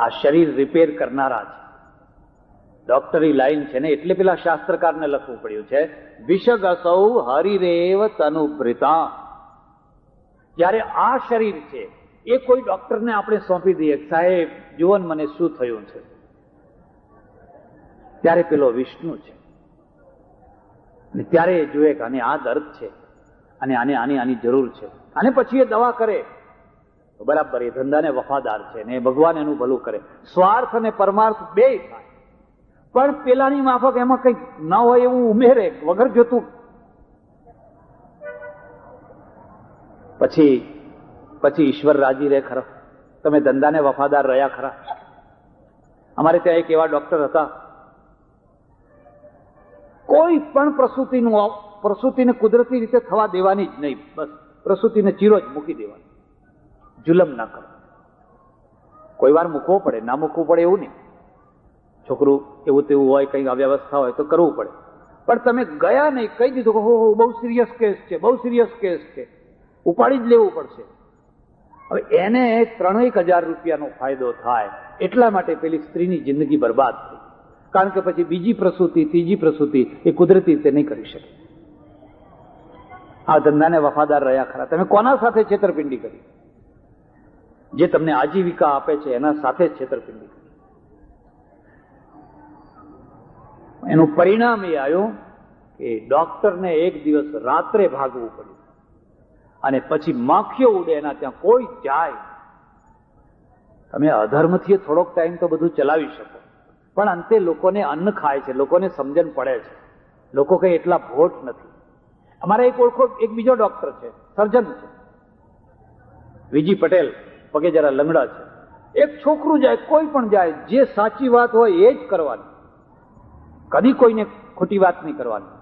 આ શરીર રિપેર કરનારા છે. ડોક્ટરી લાઈન છે ને, એટલે પેલા શાસ્ત્રકારને લખવું પડ્યું છે વિષગસૌ હરિરેવ તનુભૃતા. જ્યારે આ શરીર છે એ કોઈ ડોક્ટરને આપણે સોંપી દઈએ, સાહેબ જુઓ ને મને શું થયું છે, ત્યારે પેલો વિષ્ણુ છે. અને ત્યારે એ જુએ કે આને આ દર્દ છે અને આની જરૂર છે, અને પછી એ દવા કરે તો બરાબર એ ધંધાને વફાદાર છે ને ભગવાન એનું ભલું કરે. સ્વાર્થ અને પરમાર્થ બે થાય, પણ પેલાની માફક એમાં કંઈક ન હોય એવું ઉમેરે વગર જોતું. પછી ઈશ્વર રાજી રહે ખરા? તમે ધંધાને વફાદાર રહ્યા ખરા? અમારે ત્યાં એક એવા ડોક્ટર હતા, કોઈ પણ પ્રસૂતિને કુદરતી રીતે થવા દેવાની જ નહીં. બસ પ્રસૂતિને ચીરો જ મૂકી દેવાની, જુલમ ના કરો. કોઈ વાર મૂકવો પડે, ના મૂકવું પડે એવું નહીં. છોકરું એવું તેવું હોય, કંઈક અવ્યવસ્થા હોય તો કરવું પડે, પણ તમે ગયા નહીં, કહી દીધું કે હો બહુ સિરિયસ કેસ છે, બહુ સિરિયસ કેસ છે, ઉપાડી જ લેવું પડશે. હવે એને 3,000 રૂપિયાનો ફાયદો થાય એટલા માટે પેલી સ્ત્રીની જિંદગી બરબાદ થઈ, કારણ કે પછી બીજી પ્રસૂતિ, ત્રીજી પ્રસૂતિ એ કુદરતી રીતે નહીં કરી શકે. આ ધંધાને વફાદાર રહ્યા ખરા? તમે કોના સાથે છેતરપિંડી કરી? જે તમને આજીવિકા આપે છે એના સાથે જ છેતરપિંડી કરી. એનું પરિણામ એ આવ્યું કે ડોક્ટરને એક દિવસ રાત્રે ભાગવું પડ્યું, અને પછી માખીઓ ઉડે એના ત્યાં કોઈ જાય. તમે અધર્મથી થોડોક ટાઈમ તો બધું ચલાવી શકો, પણ અંતે લોકોને અન્ન ખાય છે, લોકોને સમજણ પડે છે, લોકો કઈ એટલા ભોટ નથી. અમારા એક બીજો ડોક્ટર છે, સર્જન છે, વિજી પટેલ, પગે જરા લંગડા છે. એક છોકરું જાય, કોઈ પણ જાય, જે સાચી વાત હોય એ જ કરવાની, કદી કોઈને ખોટી વાત નહીં કરવાની,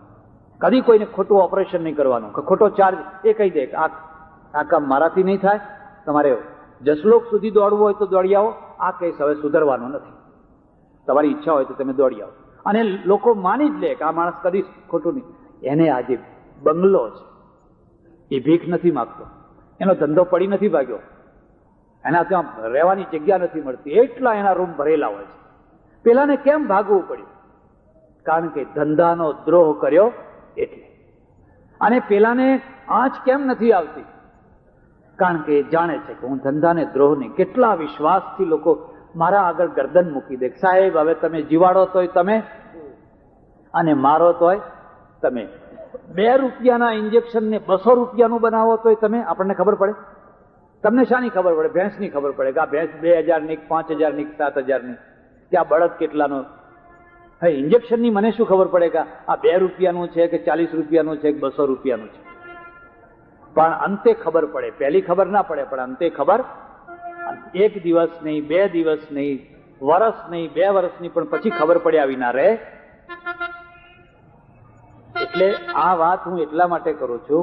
કદી કોઈને ખોટું ઓપરેશન નહીં કરવાનું, ખોટો ચાર્જ એ કહી દે કે આ કામ મારાથી નહીં થાય, તમારે જસલોક સુધી દોડવું હોય તો દોડી આવો, આ કેસ હવે સુધરવાનો નથી, તમારી ઈચ્છા હોય તો તમે દોડી આવો. અને લોકો માની જ લે કે આ માણસ કદી ખોટું નહીં. એને આજે બંગલો છે, એ ભીખ નથી માગતો, એનો ધંધો પડી નથી ભાગ્યો, એના ત્યાં રહેવાની જગ્યા નથી મળતી, એટલા એના રૂમ ભરેલા હોય છે. પેલાને કેમ ભાગવું પડ્યું? કારણ કે ધંધાનો દ્રોહ કર્યો એટલે. અને પેલાને આંચ કેમ નથી આવતી? કારણ કે એ જાણે છે કે હું ધંધાને દ્રોહ નહીં. કેટલા વિશ્વાસથી લોકો મારા આગળ ગરદન મૂકી દે, સાહેબ હવે તમે જીવાડો તોય તમે અને મારો તોય તમે. 2 રૂપિયાના ઇન્જેક્શન ને 200 રૂપિયાનું બનાવો તોય તમે. આપણને ખબર પડે? તમને શાની ખબર પડે? ભેંસની ખબર પડે કે આ ભેંસ 2,000 ની, 5,000 ની, 7,000 ની, કે આ બળદ કેટલાનો. હવે ઇન્જેક્શનની મને શું ખબર પડે કે આ 2 રૂપિયાનું છે કે 40 રૂપિયાનું છે કે 200 રૂપિયાનું છે? પણ અંતે ખબર પડે. પહેલી ખબર ના પડે, પણ અંતે ખબર. 1 દિવસ નહીં, 2 દિવસ નહીં, વર્ષ નહીં, 2 વર્ષ નહીં, પણ પછી ખબર પડ્યા વિના રહે. એટલે આ વાત હું એટલા માટે કરું છું,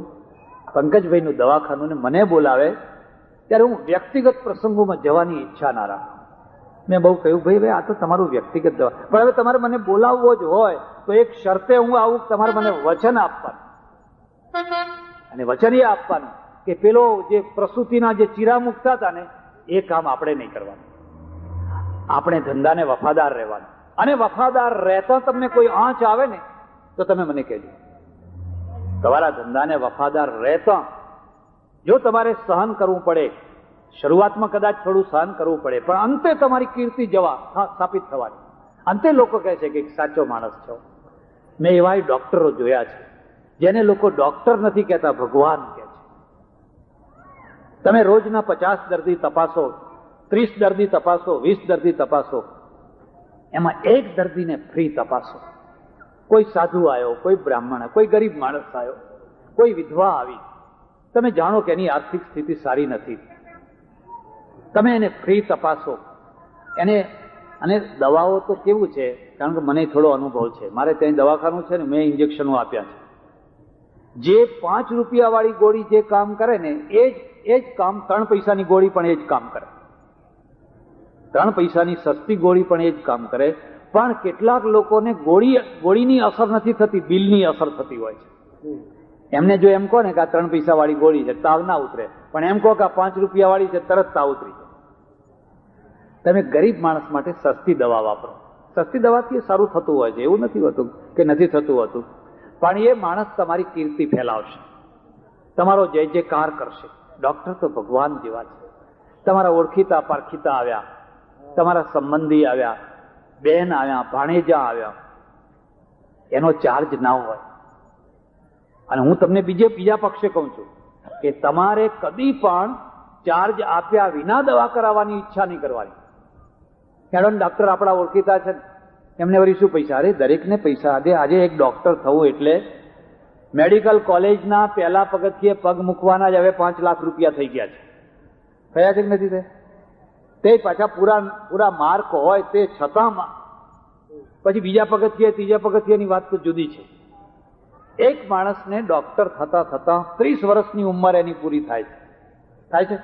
પંકજભાઈનું દવાખાનું ને મને બોલાવે ત્યારે હું વ્યક્તિગત પ્રસંગોમાં જવાની ઈચ્છા ના રાખું. મેં બહુ કહ્યું, ભાઈ આ તો તમારું વ્યક્તિગત દવા, પણ હવે તમારે મને બોલાવવો જ હોય તો એક શરતે હું આવું, તમારે મને વચન આપવાનું. અને વચન એ આપવાનું કે પેલો જે પ્રસૂતિના જે ચીરા મૂકતા હતા ને એ કામ આપણે નહીં કરવાનું. આપણે ધંધાને વફાદાર રહેવાનું, અને વફાદાર રહેતા તમને કોઈ આંચ આવે ને તો તમે મને કહેજો. તમારા ધંધાને વફાદાર રહેતા જો તમારે સહન કરવું પડે, શરૂઆતમાં કદાચ થોડું સહન કરવું પડે, પણ અંતે તમારી કીર્તિ સ્થાપિત થવાની. અંતે લોકો કહે છે કે સાચો માણસ છો. મેં એવા ડોક્ટરો જોયા છે જેને લોકો ડોક્ટર નથી કહેતા, ભગવાન કહે છે. તમે રોજના 50 દર્દી તપાસો, 30 દર્દી તપાસો, 20 દર્દી તપાસો, એમાં એક દર્દીને ફ્રી તપાસો. કોઈ સાધુ આવ્યો, કોઈ બ્રાહ્મણ, કોઈ ગરીબ માણસ આવ્યો, કોઈ વિધવા આવી, તમે જાણો કે એની આર્થિક સ્થિતિ સારી નથી, તમે એને ફ્રી તપાસો એને. અને દવાઓ તો કેવું છે, કારણ કે મને થોડો અનુભવ છે, મારે ત્યાં દવાખાનું છે ને, મેં ઇન્જેક્શનો આપ્યા છે. જે 5 રૂપિયા વાળી ગોળી જે કામ કરે ને એ જ કામ 3 પૈસાની ગોળી પણ એ જ કામ કરે. 3 પૈસાની સસ્તી ગોળી પણ એ જ કામ કરે. પણ કેટલાક લોકોને ગોળીની અસર નથી થતી, બિલની અસર થતી હોય છે. એમને જો એમ કહો ને કે આ 3 પૈસા વાળી ગોળી છે, તાવ ના ઉતરે, પણ એમ કહો કે આ 5 રૂપિયા વાળી છે, તરત તાવ ઉતરી જાય. તમે ગરીબ માણસ માટે સસ્તી દવા વાપરો. સસ્તી દવાથી સારું થતું હોય છે, એવું નથી હોતું કે નથી થતું હોતું, પણ એ માણસ તમારી કીર્તિ ફેલાવશે, તમારો જય જયકાર કરશે. ડોક્ટર તો ભગવાન જેવા છે. તમારા ઓળખીતા પારખીતા આવ્યા, તમારા સંબંધી આવ્યા, બેન આવ્યા, ભાણેજા આવ્યા, એનો ચાર્જ ના હોય. અને હું તમને બીજા પક્ષે કહું છું કે તમારે કદી પણ ચાર્જ આપ્યા વિના દવા કરાવવાની ઈચ્છા નહીં કરવાની. મેડમ ડોક્ટર આપણા ઓળખીતા છે, એમને વળી શું પૈસા? અરે દરેકને પૈસા દે. આજે એક ડોક્ટર થવું એટલે મેડિકલ કોલેજના પહેલા પગથિયે પગ મૂકવાના જ હવે 5 લાખ રૂપિયા થઈ ગયા છે. થયા છે કે નથી થયા? તે પાછા પૂરા માર્ક હોય તે છતાં પછી બીજા પગથિયે ત્રીજા પગથિયાની વાત તો જુદી છે. એક માણસને ડોક્ટર થતા થતા 30 વર્ષની ઉંમર એની પૂરી થાય છે.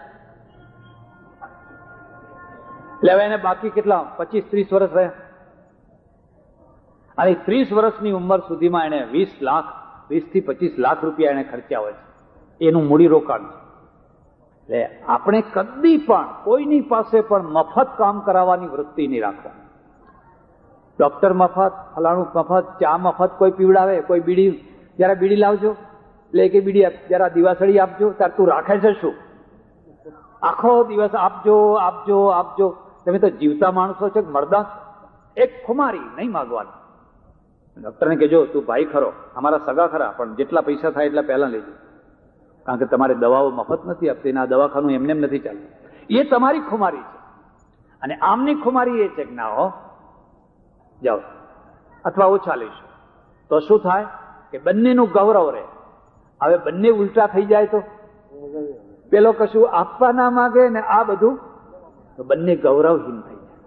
એટલે હવે એને બાકી કેટલા 25-30 વર્ષ રહ્યા, અને 30 વર્ષની ઉંમર સુધીમાં એને 20 થી 25 લાખ રૂપિયા એને ખર્ચ્યા હોય છે. એનું મૂડી રોકાણ છે. એટલે આપણે કદી પણ કોઈની પાસે પણ મફત કામ કરાવવાની વૃત્તિ નહીં રાખવાની. ડોક્ટર મફત, ફલાણું મફત, ચા મફત કોઈ પીવડાવે, કોઈ બીડી, જરા બીડી લાવજો, એટલે કે બીડી જરા દિવાસળી આપજો, ત્યારે તું રાખે છે શું? આખો દિવસ આપજો આપજો આપજો. તમે તો જીવતા માણસો છો, મરદા. એક ખુમારી નહીં માગવાની. ડોક્ટરને કહેજો તું ભાઈ ખરો, અમારા સગા ખરા, પણ જેટલા પૈસા થાય એટલા પહેલા લેજો, કારણ કે તમારે દવાઓ મફત નથી આપતી, આ દવાખાનું એમને એમ નથી ચાલતું. એ તમારી ખુમારી છે. અને આમની ખુમારી એ છે કે ના હો જાઓ, અથવા ઓછા લઈશું, તો શું થાય કે બંનેનું ગૌરવ રહે. હવે બંને ઉલટા થઈ જાય તો પેલો કશું આપવા ના માગે ને આ બધું, તો બંને ગૌરવહીન થઈ જાય.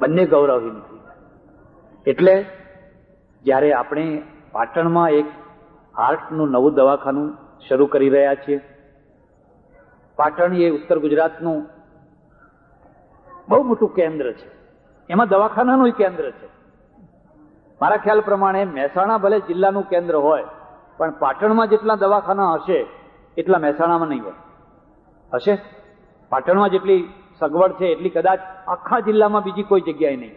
બંને ગૌરવહીન થઈ જાય. એટલે જ્યારે આપણે પાટણમાં એક હાર્ટનું નવું દવાખાનું શરૂ કરી રહ્યા છીએ. પાટણ એ ઉત્તર ગુજરાતનું બહુ મોટું કેન્દ્ર છે, એમાં દવાખાનાનું કેન્દ્ર છે. મારા ખ્યાલ પ્રમાણે મહેસાણા ભલે જિલ્લાનું કેન્દ્ર હોય, પણ પાટણમાં જેટલા દવાખાના હશે એટલા મહેસાણામાં નહીં હોય. હશે પાટણમાં જેટલી સગવડ છે એટલી કદાચ આખા જિલ્લામાં બીજી કોઈ જગ્યાએ નહીં.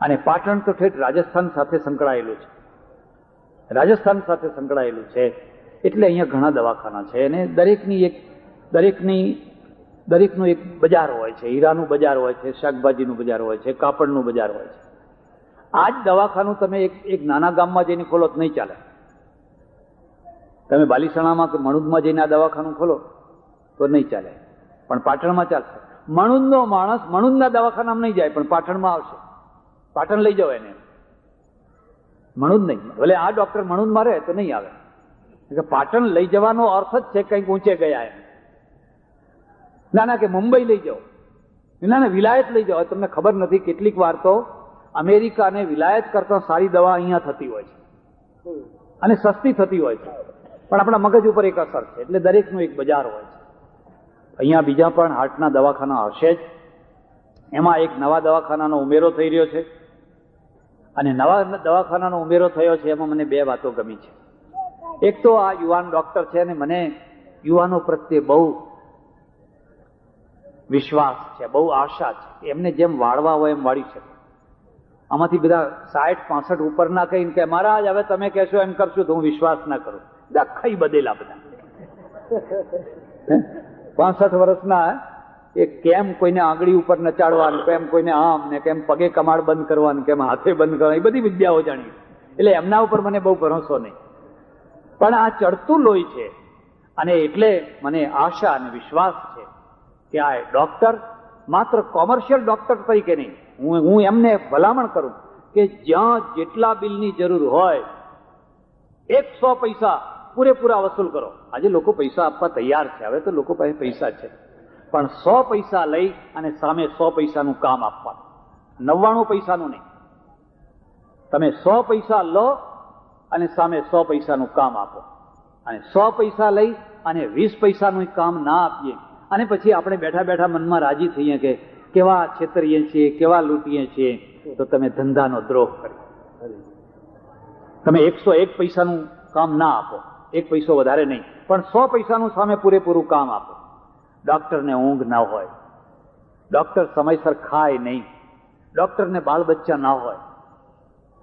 અને પાટણ તો ઠેઠ રાજસ્થાન સાથે સંકળાયેલું છે. રાજસ્થાન સાથે સંકળાયેલું છે એટલે અહીંયા ઘણા દવાખાના છે, અને દરેકનું એક બજાર હોય છે. હીરાનું બજાર હોય છે, શાકભાજીનું બજાર હોય છે, કાપડનું બજાર હોય છે. આ જ દવાખાનું તમે એક નાના ગામમાં જઈને ખોલો તો નહીં ચાલે. તમે બાલીસણામાં કે મણુદમાં જઈને આ દવાખાનું ખોલો તો નહીં ચાલે, પણ પાટણમાં ચાલશે. મણુદનો માણસ મણુદના દવાખાનામાં નહીં જાય, પણ પાટણમાં આવશે. પાટણ લઈ જાવ એને, મણુદ નહીં. ભલે આ ડોક્ટર મણુદમાં રહે તો નહીં આવે. પાટણ લઈ જવાનો અર્થ જ છે કંઈક ઊંચે ગયા એમ. ના કે મુંબઈ લઈ જાઓ, ના વિલાયત લઈ જાઓ. તમને ખબર નથી કેટલીક વાર તો અમેરિકા અને વિલાયત કરતા સારી દવા અહીંયા થતી હોય છે, અને સસ્તી થતી હોય છે, પણ આપણા મગજ ઉપર એક અસર છે. એટલે દરેકનું એક બજાર હોય છે. અહીંયા બીજા પણ હાર્ટના દવાખાના હશે જ. એમાં એક નવા દવાખાનાનો ઉમેરો થઈ રહ્યો છે, અને નવા દવાખાનાનો ઉમેરો થયો છે એમાં મને 2 વાતો ગમી છે. એક તો આ યુવાન ડોક્ટર છે, અને મને યુવાનો પ્રત્યે બહુ વિશ્વાસ છે, બહુ આશા છે. એમને જેમ વાળવા હોય એમ વાળી શકે. આમાંથી બધા 60-65 ઉપરના કહીને કે મહારાજ હવે તમે કહેશો એમ કરશું તો હું વિશ્વાસ ના કરું. બધા ખાઈ બધેલા બધા 65 વર્ષના એ કેમ કોઈને આંગળી ઉપર નચાડવાનું, કેમ કોઈને આમ ને કેમ પગે કમાડ બંધ કરવાનું, કેમ હાથે બંધ કરવાનું, એ બધી વિદ્યાઓ જાણી. એટલે એમના ઉપર મને બહુ ભરોસો નહીં. પણ આ ચડતું લોહી છે અને એટલે મને આશા અને વિશ્વાસ છે કે આ ડોક્ટર માત્ર કોમર્શિયલ ડોક્ટર તરીકે નહીં, હું એમને ભલામણ કરું કે જ્યાં જેટલા બિલની જરૂર હોય 100 પૈસા પૂરેપૂરા વસૂલ કરો. આજે લોકો પૈસા આપવા તૈયાર છે, હવે તો લોકો પાસે પૈસા છે, પણ 100 પૈસા લઈ અને સામે 100 પૈસાનું કામ આપવાનું, 99 પૈસાનું નહીં. તમે 100 પૈસા લો અને સામે 100 પૈસાનું કામ આપો. અને 100 પૈસા લઈ અને 20 પૈસાનું કામ ના આપીએ અને પછી આપણે બેઠા બેઠા મનમાં રાજી થઈએ કે કેવા છેતરીએ છીએ, કેવા લૂંટીએ છીએ, તો તમે ધંધાનો દ્રોહ કર્યો. તમે 101 પૈસાનું કામ ના આપો, 1 પૈસો વધારે નહીં, પણ 100 પૈસાનું સામે પૂરેપૂરું કામ આપો. ડોક્ટરને ઊંઘ ના હોય, ડોક્ટર સમયસર ખાય નહીં, ડોક્ટરને બાળ બચ્ચા ના હોય,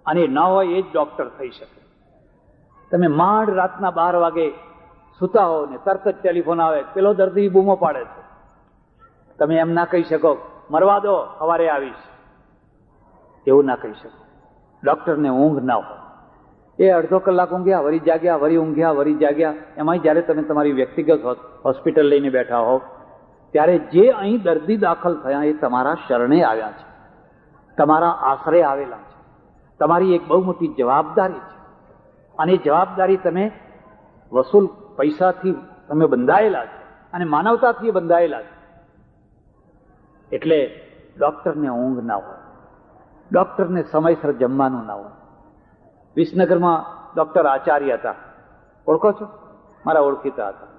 અને ના હોય એ જ ડોક્ટર થઈ શકે. તમે માંડ રાતના 12 વાગે સુતા હો ને તરત જ ટેલિફોન આવે, પેલો દર્દી બૂમો પાડે છે. તમે એમ ના કહી શકો મરવા દો સવારે આવીશ, એવું ના કહી શકો. ડોક્ટરને ઊંઘ ના હોય, એ અડધો કલાક ઊંઘ્યા વરી જાગ્યા, વરી ઊંઘ્યા વરી જાગ્યા. એમાંય જ્યારે તમે તમારી વ્યક્તિગત હોસ્પિટલ લઈને બેઠા હો ત્યારે જે અહીં દર્દી દાખલ થયા એ તમારા શરણે આવ્યા છે, તમારા આશરે આવેલા છે. તમારી એક બહુ મોટી જવાબદારી છે અને એ જવાબદારી તમે વસૂલ પૈસાથી તમે બંધાયેલા છે અને માનવતાથી બંધાયેલા છે. એટલે ડોક્ટરને ઊંઘ ના હોય, ડોક્ટરને સમયસર જમવાનું ના હોય. વિસનગરમાં ડોક્ટર આચાર્ય હતા, ઓળખો છો? મારા ઓળખીતા હતા.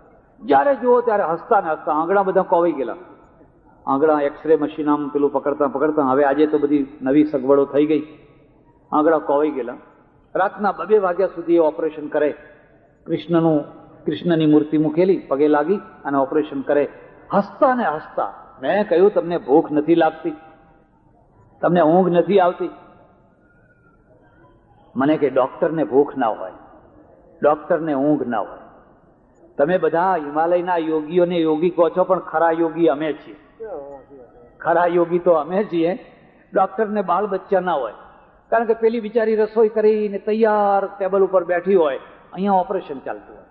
જ્યારે જુઓ ત્યારે હસતા ને હસતા, આંગળા બધા કોવાઈ ગયેલા. આંગળા એક્સરે મશીન આમ પેલું પકડતા પકડતા, હવે આજે તો બધી નવી સગવડો થઈ ગઈ, આંગળા કોવાઈ ગયેલા. રાતના 2 વાગ્યા સુધી ઓપરેશન કરે. કૃષ્ણની મૂર્તિ મૂકેલી, પગે લાગી અને ઓપરેશન કરે. હસતા ને હસતા. મેં કહ્યું તમને ભૂખ નથી લાગતી? તમને ઊંઘ નથી આવતી? મને કે ડોક્ટરને ભૂખ ના હોય, ડોક્ટરને ઊંઘ ના હોય. તમે બધા હિમાલયના યોગીઓને યોગી કહો છો, પણ ખરા યોગી અમે છીએ. ખરા યોગી તો અમે છીએ. ડોક્ટરને બાળ બચ્ચા ના હોય, કારણ કે પેલી બિચારી રસોઈ કરીને તૈયાર ટેબલ ઉપર બેઠી હોય, અહીંયા ઓપરેશન ચાલતું હોય.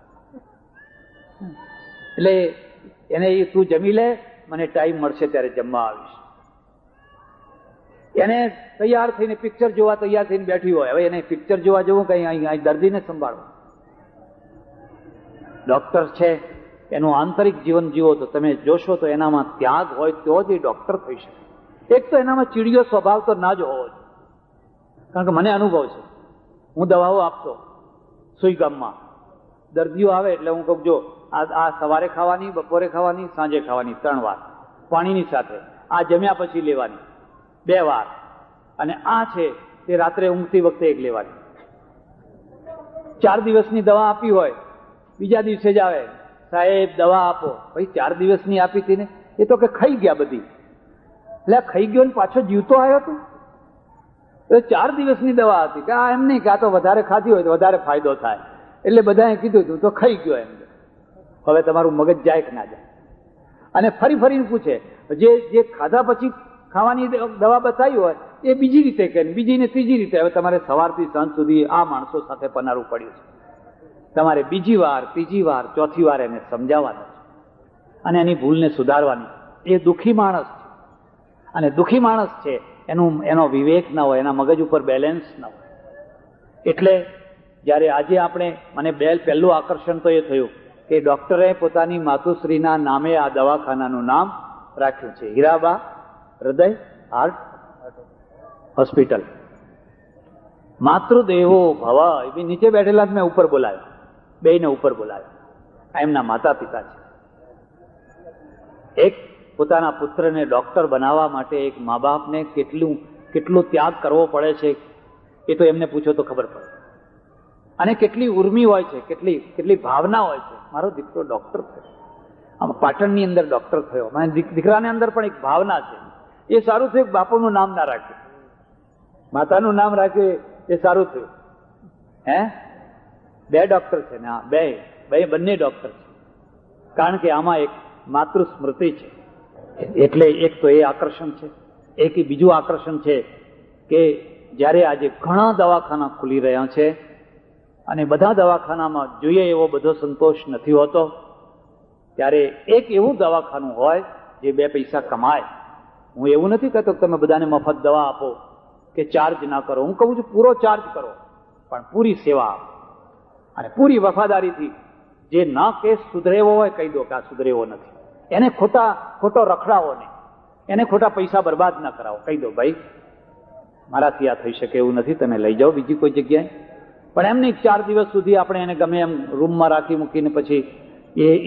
એટલે એને તું જમી લે, મને ટાઈમ મળશે ત્યારે જમવા આવીશ. એને તૈયાર થઈને પિક્ચર જોવા તૈયાર થઈને બેઠી હોય, હવે એને પિક્ચર જોવા જવું કઈ અહીં દર્દીને સંભાળવું. ડોક્ટર છે એનું આંતરિક જીવન જીવો તો તમે જોશો તો એનામાં ત્યાગ હોય તો જ એ ડોક્ટર થઈ શકે. એક તો એનામાં ચીડિયો સ્વભાવ તો ના જ હોવો જોઈએ, કારણ કે મને અનુભવ છે. હું દવાઓ આપતો સુઈગામમાં, દર્દીઓ આવે એટલે હું કહું જો આ સવારે ખાવાની, બપોરે ખાવાની, સાંજે ખાવાની 3 વાર પાણીની સાથે, આ જમ્યા પછી લેવાની 2 વાર, અને આ છે તે રાત્રે ઊંઘતી વખતે 1 લેવાની. 4 દિવસની દવા આપી હોય, બીજા દિવસે જ આવે, સાહેબ દવા આપો. ભાઈ 4 દિવસની આપી હતી ને, એ તો કે ખાઈ ગયા બધી. એટલે ખાઈ ગયો ને પાછો જીવતો આવ્યો હતો. 4 દિવસની દવા હતી કે આ એમ નહીં કે આ તો વધારે ખાધી હોય તો વધારે ફાયદો થાય, એટલે બધાએ કીધું તું તો ખાઈ ગયો એમ. હવે તમારું મગજ જાય કે ના જાય? અને ફરી ફરીને પૂછે, જે ખાધા પછી ખાવાની દવા બતાવી હોય એ બીજી રીતે કે બીજી ને ત્રીજી રીતે. હવે તમારે સવારથી સાંજ સુધી આ માણસો સાથે પનારું પડ્યું છે. તમારે બીજી વાર, ત્રીજી વાર, ચોથી વાર એને સમજાવવાનું છે અને એની ભૂલને સુધારવાની. એ દુઃખી માણસ છે, અને દુઃખી માણસ છે એનો વિવેક ના હોય, એના મગજ ઉપર બેલેન્સ ના હોય. એટલે જ્યારે આજે મને પહેલું આકર્ષણ તો એ થયું કે ડોક્ટરે પોતાની માતુશ્રીના નામે આ દવાખાનાનું નામ રાખ્યું છે, હીરાબા હૃદય હાર્ટ હોસ્પિટલ. માતૃદેવો ભવ. એ નીચે બેઠેલા જ મેં ઉપર બોલાવ્યો, બેયને ઉપર બોલાવ્યો. આ એમના માતા પિતા છે. એક પોતાના પુત્રને ડોક્ટર બનાવવા માટે એક મા બાપને કેટલો ત્યાગ કરવો પડે છે એ તો એમને પૂછો તો ખબર પડે. અને કેટલી ઉર્મી હોય છે, કેટલી ભાવના હોય છે, મારો દીકરો ડોક્ટર થયો. આમ પાટણની અંદર ડોક્ટર થયો. મારા દીકરાને અંદર પણ એક ભાવના છે. એ સારું થયું કે બાપુનું નામ ના રાખ્યું, માતાનું નામ રાખ્યું, એ સારું થયું. હે, 2 ડોક્ટર છે ને? હા, બંને ડોક્ટર છે. કારણ કે આમાં એક માતૃ સ્મૃતિ છે. એટલે એક તો એ આકર્ષણ છે. એક બીજું આકર્ષણ છે કે જ્યારે આજે ઘણા દવાખાના ખુલી રહ્યા છે અને બધા દવાખાનામાં જોઈએ એવો બધો સંતોષ નથી હોતો, ત્યારે એક એવું દવાખાનું હોય જે 2 પૈસા કમાય. હું એવું નથી કહેતો કે તમે બધાને મફત દવા આપો કે ચાર્જ ના કરો. હું કહું છું પૂરો ચાર્જ કરો, પણ પૂરી સેવા આપો અને પૂરી વફાદારીથી. જે ના કેસ સુધરેવો હોય કહી દો કે આ સુધરેવો નથી. એને ખોટો રખડાવો નહીં, એને ખોટા પૈસા બરબાદ ના કરાવો. કહી દો ભાઈ મારાથી આ થઈ શકે એવું નથી, તમે લઈ જાઓ બીજી કોઈ જગ્યાએ. પણ એમ નહીં 4 દિવસ સુધી આપણે એને ગમે એમ રૂમમાં રાખી મૂકીને પછી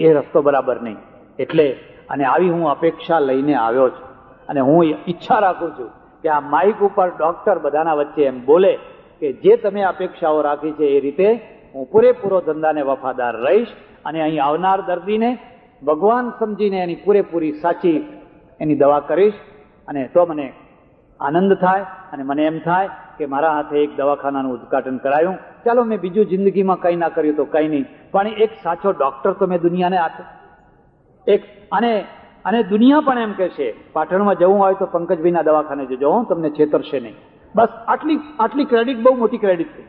એ રસ્તો બરાબર નહીં. એટલે અને આવી હું અપેક્ષા લઈને આવ્યો છું અને હું ઈચ્છા રાખું છું કે આ માઇક ઉપર ડોક્ટર બધાના વચ્ચે એમ બોલે કે જે તમે અપેક્ષાઓ રાખી છે એ રીતે હું પૂરેપૂરો ધંધાને વફાદાર રહીશ અને અહીં આવનાર દર્દીને ભગવાન સમજીને એની પૂરેપૂરી સાચી એની દવા કરીશ. અને તો મને આનંદ થાય અને મને એમ થાય કે મારા હાથે એક દવાખાનાનું ઉદ્ઘાટન કરાયું. ચાલો મેં બીજું જિંદગીમાં કંઈ ના કર્યું તો કંઈ નહીં, પણ એક સાચો ડોક્ટર તો મેં દુનિયાને આપે. એક અને દુનિયા પણ એમ કહેશે પાટણમાં જવું હોય તો પંકજભાઈના દવાખાને જજો, તમને છેતરશે નહીં. બસ આટલી ક્રેડિટ બહુ મોટી ક્રેડિટ થઈ.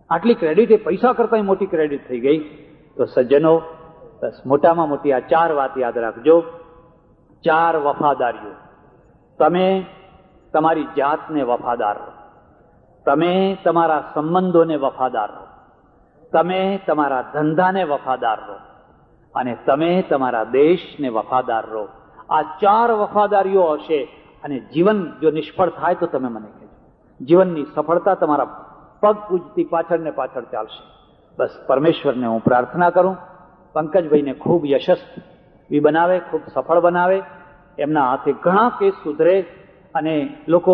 આટલી ક્રેડિટ એ પૈસા કરતા મોટી ક્રેડિટ થઈ ગઈ. તો સજ્જનો, બસ મોટામાં મોટી આ 4 વાત યાદ રાખજો. 4 વફાદારીઓ. તમે તમારી જાતને વફાદાર રહો, તમે તમારા સંબંધોને વફાદાર રહો, તમે તમારા ધંધાને વફાદાર રહો અને તમે તમારા દેશને વફાદાર રહો. આ 4 વફાદારીઓ હશે અને જીવન જો નિષ્ફળ થાય તો તમે મને કહેજો. જીવનની સફળતા તમારા પગ પૂજતી પાછળ ને પાછળ ચાલશે. બસ પરમેશ્વરને હું પ્રાર્થના કરું પંકજભાઈને ખૂબ યશસ્વી બનાવે, ખૂબ સફળ બનાવે. એમના હાથે ઘણા કેસ સુધરે અને લોકો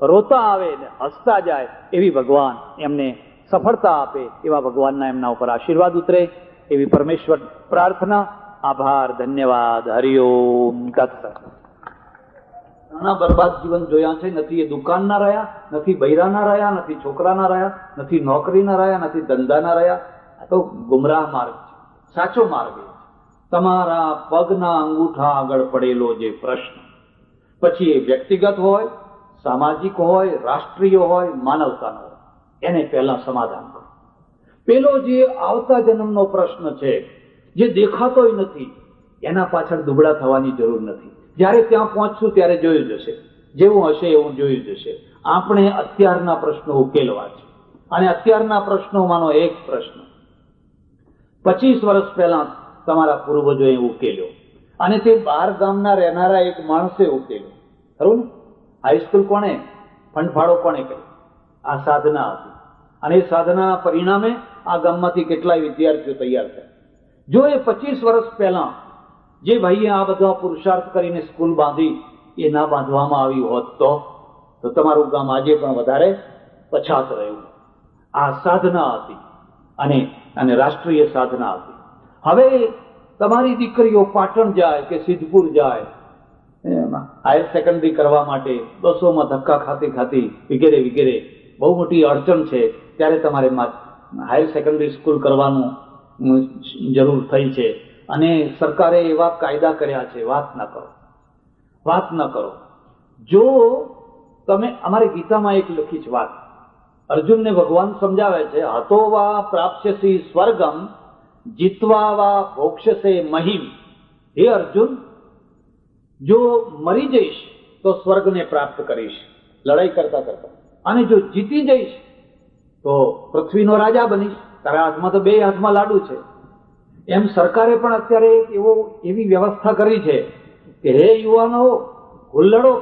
રોતા આવે ને હસતા જાય એવી ભગવાન એમને સફળતા આપે, એવા ભગવાનના એમના ઉપર આશીર્વાદ ઉતરે એવી પરમેશ્વર પ્રાર્થના. આભાર, ધન્યવાદ. હરિઓમ તત્સત. ઘણા બરબાદ જીવન જોયા છે. નથી એ દુકાનના રહ્યા, નથી બૈરાના રહ્યા, નથી છોકરાના રહ્યા, નથી નોકરીના રહ્યા, નથી ધંધાના રહ્યા. આ તો ગુમરાહ માર્ગ છે. સાચો માર્ગ છે તમારા પગના અંગૂઠા આગળ પડેલો જે પ્રશ્ન, પછી એ વ્યક્તિગત હોય, સામાજિક હોય, રાષ્ટ્રીય હોય, માનવતાનો હોય, એને પહેલા સમાધાન કરો. પેલો જે આવતા જન્મનો પ્રશ્ન છે જે દેખાતોય નથી, એના પાછળ દુબળા થવાની જરૂર નથી. જ્યારે ત્યાં પહોંચશું ત્યારે જોયું જશે, જેવું હશે એવું જોયું જશે. આપણે અત્યારના પ્રશ્નો ઉકેલવા છે અને અત્યારના પ્રશ્નોમાંનો એક પ્રશ્ન 25 વર્ષ પહેલા તમારા પૂર્વજોએ ઉકેલ્યો અને તે 12 ગામના રહેનારા એક માણસે ઉકેલ્યો. ખરું ને? હાઈસ્કૂલ કોણે ફંડફાળો કોણે કર્યો? આ સાધના હતી અને એ સાધનાના પરિણામે આ ગામમાંથી કેટલાય વિદ્યાર્થીઓ તૈયાર થયા. જો એ 25 વર્ષ પહેલા જે ભાઈએ આ બધા પુરુષાર્થ કરીને સ્કૂલ બાંધી એ ના બાંધવામાં આવી હોત તો તમારું ગામ આજે પણ વધારે પછાત રહ્યું. આ સાધના હતી અને રાષ્ટ્રીય સાધના હતી. હવે તમારી દીકરીઓ પાટણ જાય કે સિદ્ધપુર જાય હાયર સેકન્ડરી કરવા માટે બસોમાં ધક્કા ખાતી વગેરે વગેરે બહુ મોટી અડચણ છે, ત્યારે તમારે હાયર સેકન્ડરી સ્કૂલ કરવાનું જરૂર થઈ છે અને સરકારે એવા કાયદા કર્યા છે. વાત ન કરો. જો તમે અમારે ગીતામાં એક લખી છે વાત, અર્જુનને ભગવાન સમજાવે છે, હતો વા પ્રાપ્સ્યસી સ્વર્ગમ જીત્વા વા ભોક્ષ્યસે મહિમ. હે અર્જુન, જો મરી જઈશ તો સ્વર્ગને પ્રાપ્ત કરીશ લડાઈ કરતા કરતા, અને જો જીતી જઈશ તો પૃથ્વીનો રાજા બનીશ. તારા હાથમાં તો 2 હાથમાં લાડુ છે. એમ સરકારે પણ અત્યારે એવી વ્યવસ્થા કરી છે કે હે યુવાનો, હુલ્લડો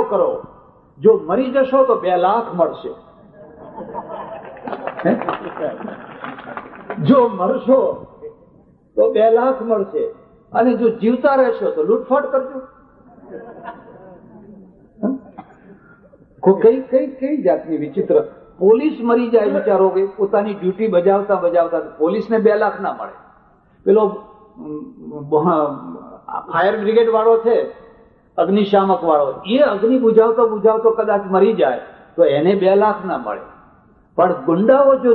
કરો. જો મરી જશો તો 2 લાખ મળશે, જો મરશો તો 2 લાખ મળશે, અને જો જીવતા રહેશો તો લૂંટફાટ કરજો. કઈ જાતની વિચિત્ર. પોલીસ મરી જાય વિચારો કે પોતાની ડ્યુટી બજાવતા પોલીસને 2 લાખ ના મળે, પેલો ફાયર બ્રિગેડ વાળો છે, અગ્નિશામક વાળો, એ અગ્નિ બુઝાવતો બુઝાવતો કદાચ મરી જાય તો એને 2 લાખ ના મળે. પણ ગુંડાઓ જો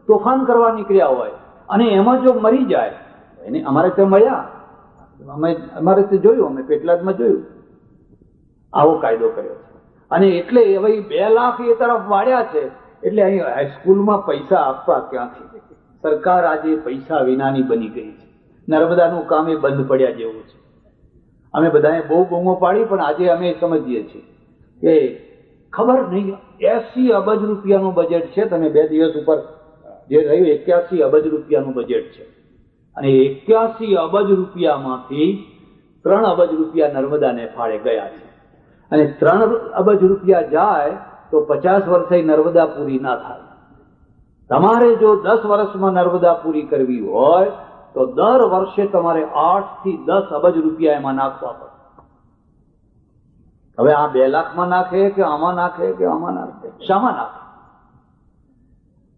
તોફાન કરવા નીકળ્યા હોય અને એમાં જો મરી જાય એને અમારે ત્યાં મળ્યા, અમારે તે જોયું, અમે પેટલાદમાં જોયું, આવો કાયદો કર્યો છે. અને એટલે હવે 2 લાખ એ તરફ વાળ્યા છે. એટલે અહીં હાઈસ્કૂલમાં પૈસા આપવા ક્યાંથી? સરકાર આજે પૈસા વિનાની બની ગઈ છે. નર્મદાનું કામ એ બંધ પડ્યા જેવું છે. અમે બધાએ બહુ બૂમો પાડી, પણ આજે અમે સમજીએ છીએ કે ખબર નહીં 80 અબજ રૂપિયાનું બજેટ છે. તમે 2 દિવસ ઉપર જે રહ્યું 81 અબજ રૂપિયાનું બજેટ છે. અને 81 અબજ રૂપિયામાંથી 3 અબજ રૂપિયા નર્મદાને ફાળે ગયા છે. અને 3 અબજ રૂપિયા જાય તો 50 વર્ષે નર્મદા પૂરી ના થાય. તમારે જો 10 વર્ષમાં નર્મદા પૂરી કરવી હોય તો દર વર્ષે તમારે 8 થી 10 અબજ રૂપિયા એમાં નાખવા પડે. હવે આ 2 લાખમાં નાખે કે આમાં નાખે કે આમાં નાખે, શામાં નાખે?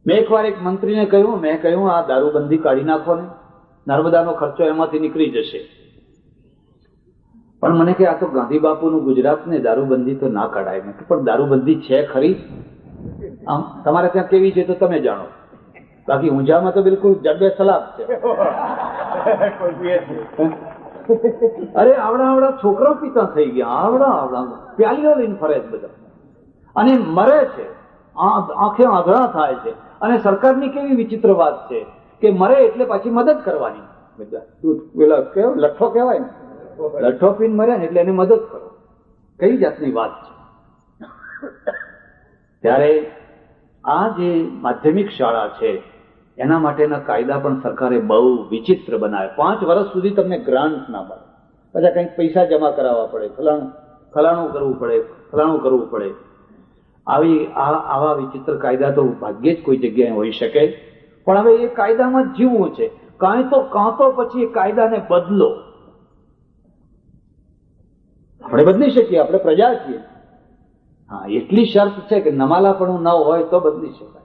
મેં એકવાર એક મંત્રીને કહ્યું, મેં કહ્યું આ દારૂબંધી કાઢી નાખો ને, નર્મદાનો ખર્ચો એમાંથી નીકળી જશે. પણ મને કે આ તો ગાંધી બાપુનું ગુજરાત ને, દારૂબંધી તો ના કાઢાય. મેં પણ દારૂબંધી છે ખરી? આમ તમારે ત્યાં કેવી છે તો તમે જાણો, બાકી ઊંઝામાં તો બિલકુલ જડબે સલાબ છે. અરે આવડા છોકરા પિતા થઈ ગયા, આવડા પ્યાલીઓ લઈને ફરે છે બધા, અને મરે છે, આંખે આંધળા થાય છે. અને સરકારની કેવી વિચિત્ર વાત છે કે મરે એટલે પાછી મદદ કરવાની. પેલા લઠ્ઠો કહેવાય ને, લઠ્ઠો પીને મરે ને એટલે એને મદદ કરો. કઈ જાતની વાત છે? ત્યારે આ જે માધ્યમિક શાળા છે એના માટેના કાયદા પણ સરકારે બહુ વિચિત્ર બનાવ્યા. 5 વર્ષ સુધી તમને ગ્રાન્ટ ના મળે, પછી કંઈક પૈસા જમા કરાવવા પડે, ફલાણું કરવું પડે, ફલાણું કરવું પડે. આવા વિચિત્ર કાયદા તો ભાગ્યે જ કોઈ જગ્યાએ હોઈ શકે. પણ હવે એ કાયદામાં જ જીવવું છે. કાં તો પછી એ કાયદાને બદલો. આપણે બદલી શકીએ, આપણે પ્રજા છીએ. હા, એટલી શરત છે કે નમાલાપણું ન હોય તો બદલી શકાય.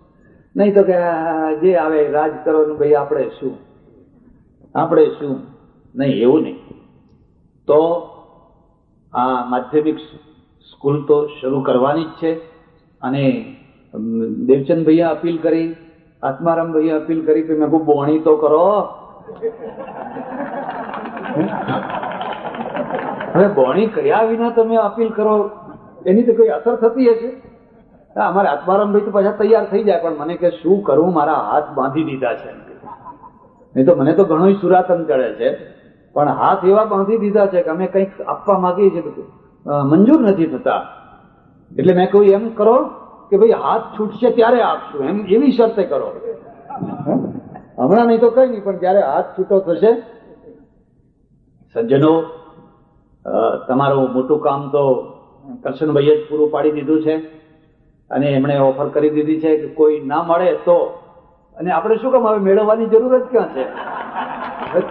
નહીં તો કે જે આવે રાજ કરો ને ભાઈ આપણે શું નહીં, એવું નહીં. તો આ માધ્યમિક સ્કૂલ તો શરૂ કરવાની જ છે. અને દેવચંદ ભૈયા અપીલ કરી, આત્મારામ ભૈયા અપીલ કરી કે મેં કહું બોણી તો કરો. હવે બોણી કર્યા વિના તમે અપીલ કરો એની તો કોઈ અસર થતી હશે? અમારે આત્મારામભાઈ તો પાછા તૈયાર થઈ જાય, પણ મને કે શું કરવું, મારા હાથ બાંધી દીધા છે. નહીં તો મને તો ઘણો સુરાતન ચડે છે, પણ હાથ એવા બાંધી દીધા છે કે અમે કંઈક આપવા માંગીએ છીએ બધું મંજૂર નથી થતા. એટલે મેં કહ્યું એમ કરો કે ભાઈ હાથ છૂટશે ત્યારે આપશું, એમ એવી શરતે કરો. હમણાં નહીં તો કઈ નહીં, પણ જયારે હાથ છૂટો થશે. સજ્જનો, તમારું મોટું કામ તો કરશનભાઈએ જ પૂરું પાડી દીધું છે. અને એમણે ઓફર કરી દીધી છે કે કોઈ ના મળે તો, અને આપણે શું કામ હવે મેળવવાની જરૂર જ ક્યાં છે?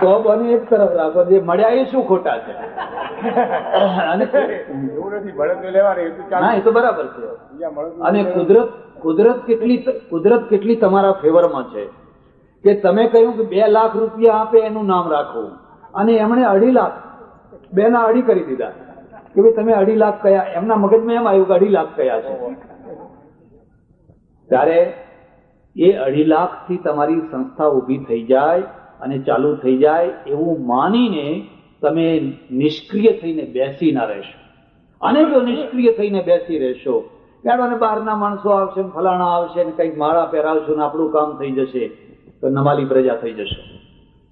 તો બને એક તરફ રાખો, જે મળ્યા એ શું ખોટા છે? અને ના, એ તો બરાબર છે. અને કુદરત કેટલી તમારા ફેવરમાં છે કે તમે કહ્યું કે 2 લાખ રૂપિયા આપે એનું નામ રાખવું, અને એમણે 2.5 લાખ, 2 ના 2.5 કરી દીધા કે ભાઈ તમે 2.5 લાખ કયા. એમના મગજમાં એમ આવ્યું કે 2.5 લાખ કયા છે. ત્યારે એ 2.5 લાખથી તમારી સંસ્થા ઊભી થઈ જાય અને ચાલુ થઈ જાય એવું માનીને તમે નિષ્ક્રિય થઈને બેસી ના રહેશો. અને જો નિષ્ક્રિય થઈને બેસી રહેશો, ત્યારે બહારના માણસો આવશે, ફલાણા આવશે ને કંઈક માળા પહેરાવશું ને આપણું કામ થઈ જશે, તો નમાલી પ્રજા થઈ જશે.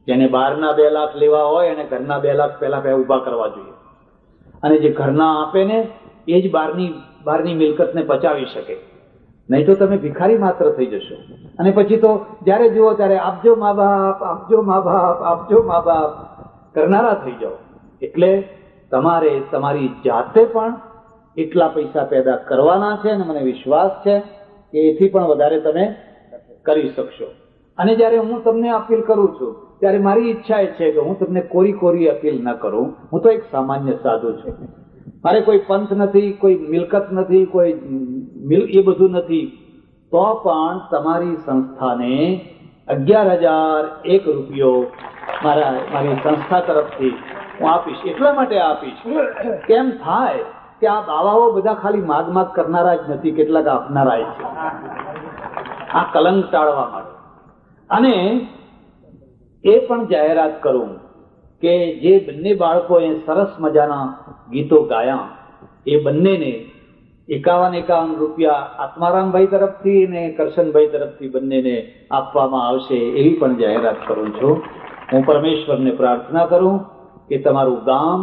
જેને બહારના 2 લાખ લેવા હોય અને ઘરના 2 લાખ પહેલા ઉભા કરવા જોઈએ. અને જે ઘરના આપે ને એ જ બહારની મિલકતને પચાવી શકે. નહીં તો તમે ભિખારી માત્ર થઈ જશો. અને પછી તો જયારે જુઓ ત્યારે આપજો મા બાપ, આપજો મા બાપ, આપજો મા બાપ કરનારા થઈ જાઓ. એટલે તમારે તમારી જાતે પણ એટલા પૈસા પેદા કરવાના છે, અને મને વિશ્વાસ છે કે એથી પણ વધારે તમે કરી શકશો. અને જયારે હું તમને અપીલ કરું છું ત્યારે મારી ઈચ્છા એ છે કે હું તમને કોરી અપીલ ન કરું. હું તો એક સામાન્ય સાધુ છું. મારે કોઈ પંથ નથી, કોઈ મિલકત નથી, કોઈ એ બધું નથી. તો પણ તમારી સંસ્થાને 11,001 રૂપિયો મારી સંસ્થા તરફથી હું આપીશ. એટલા માટે આપીશ કેમ થાય કે આ બાવાઓ બધા ખાલી માગ કરનારા જ નથી, કેટલાક આપનારા છે. આ કલંક ટાળવા માટે. અને એ પણ જાહેરાત કરું કે જે બંને બાળકોએ સરસ મજાના ગીતો ગાયા એ બંનેને 51 રૂપિયા આત્મારામભાઈ તરફથી અને કરશનભાઈ તરફથી બંનેને આપવામાં આવશે, એવી પણ જાહેરાત કરું છું. હું પરમેશ્વરને પ્રાર્થના કરું કે તમારું ગામ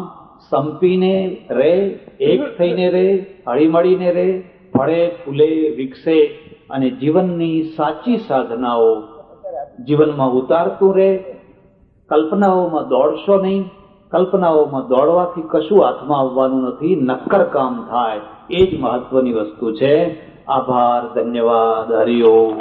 સંપીને રહે, એક થઈને રહે, હળીમળીને રહે, ફળે ફૂલે વિકસે અને જીવનની સાચી સાધનાઓ જીવનમાં ઉતારતું રહે. કલ્પનાઓમાં દોડશો નહીં. કલ્પનાઓમાં દોડવાથી કશું હાથમાં આવવાનું નથી. નક્કર કામ થાય એ જ મહત્વની વસ્તુ છે. આભાર, ધન્યવાદ, હરિઓમ.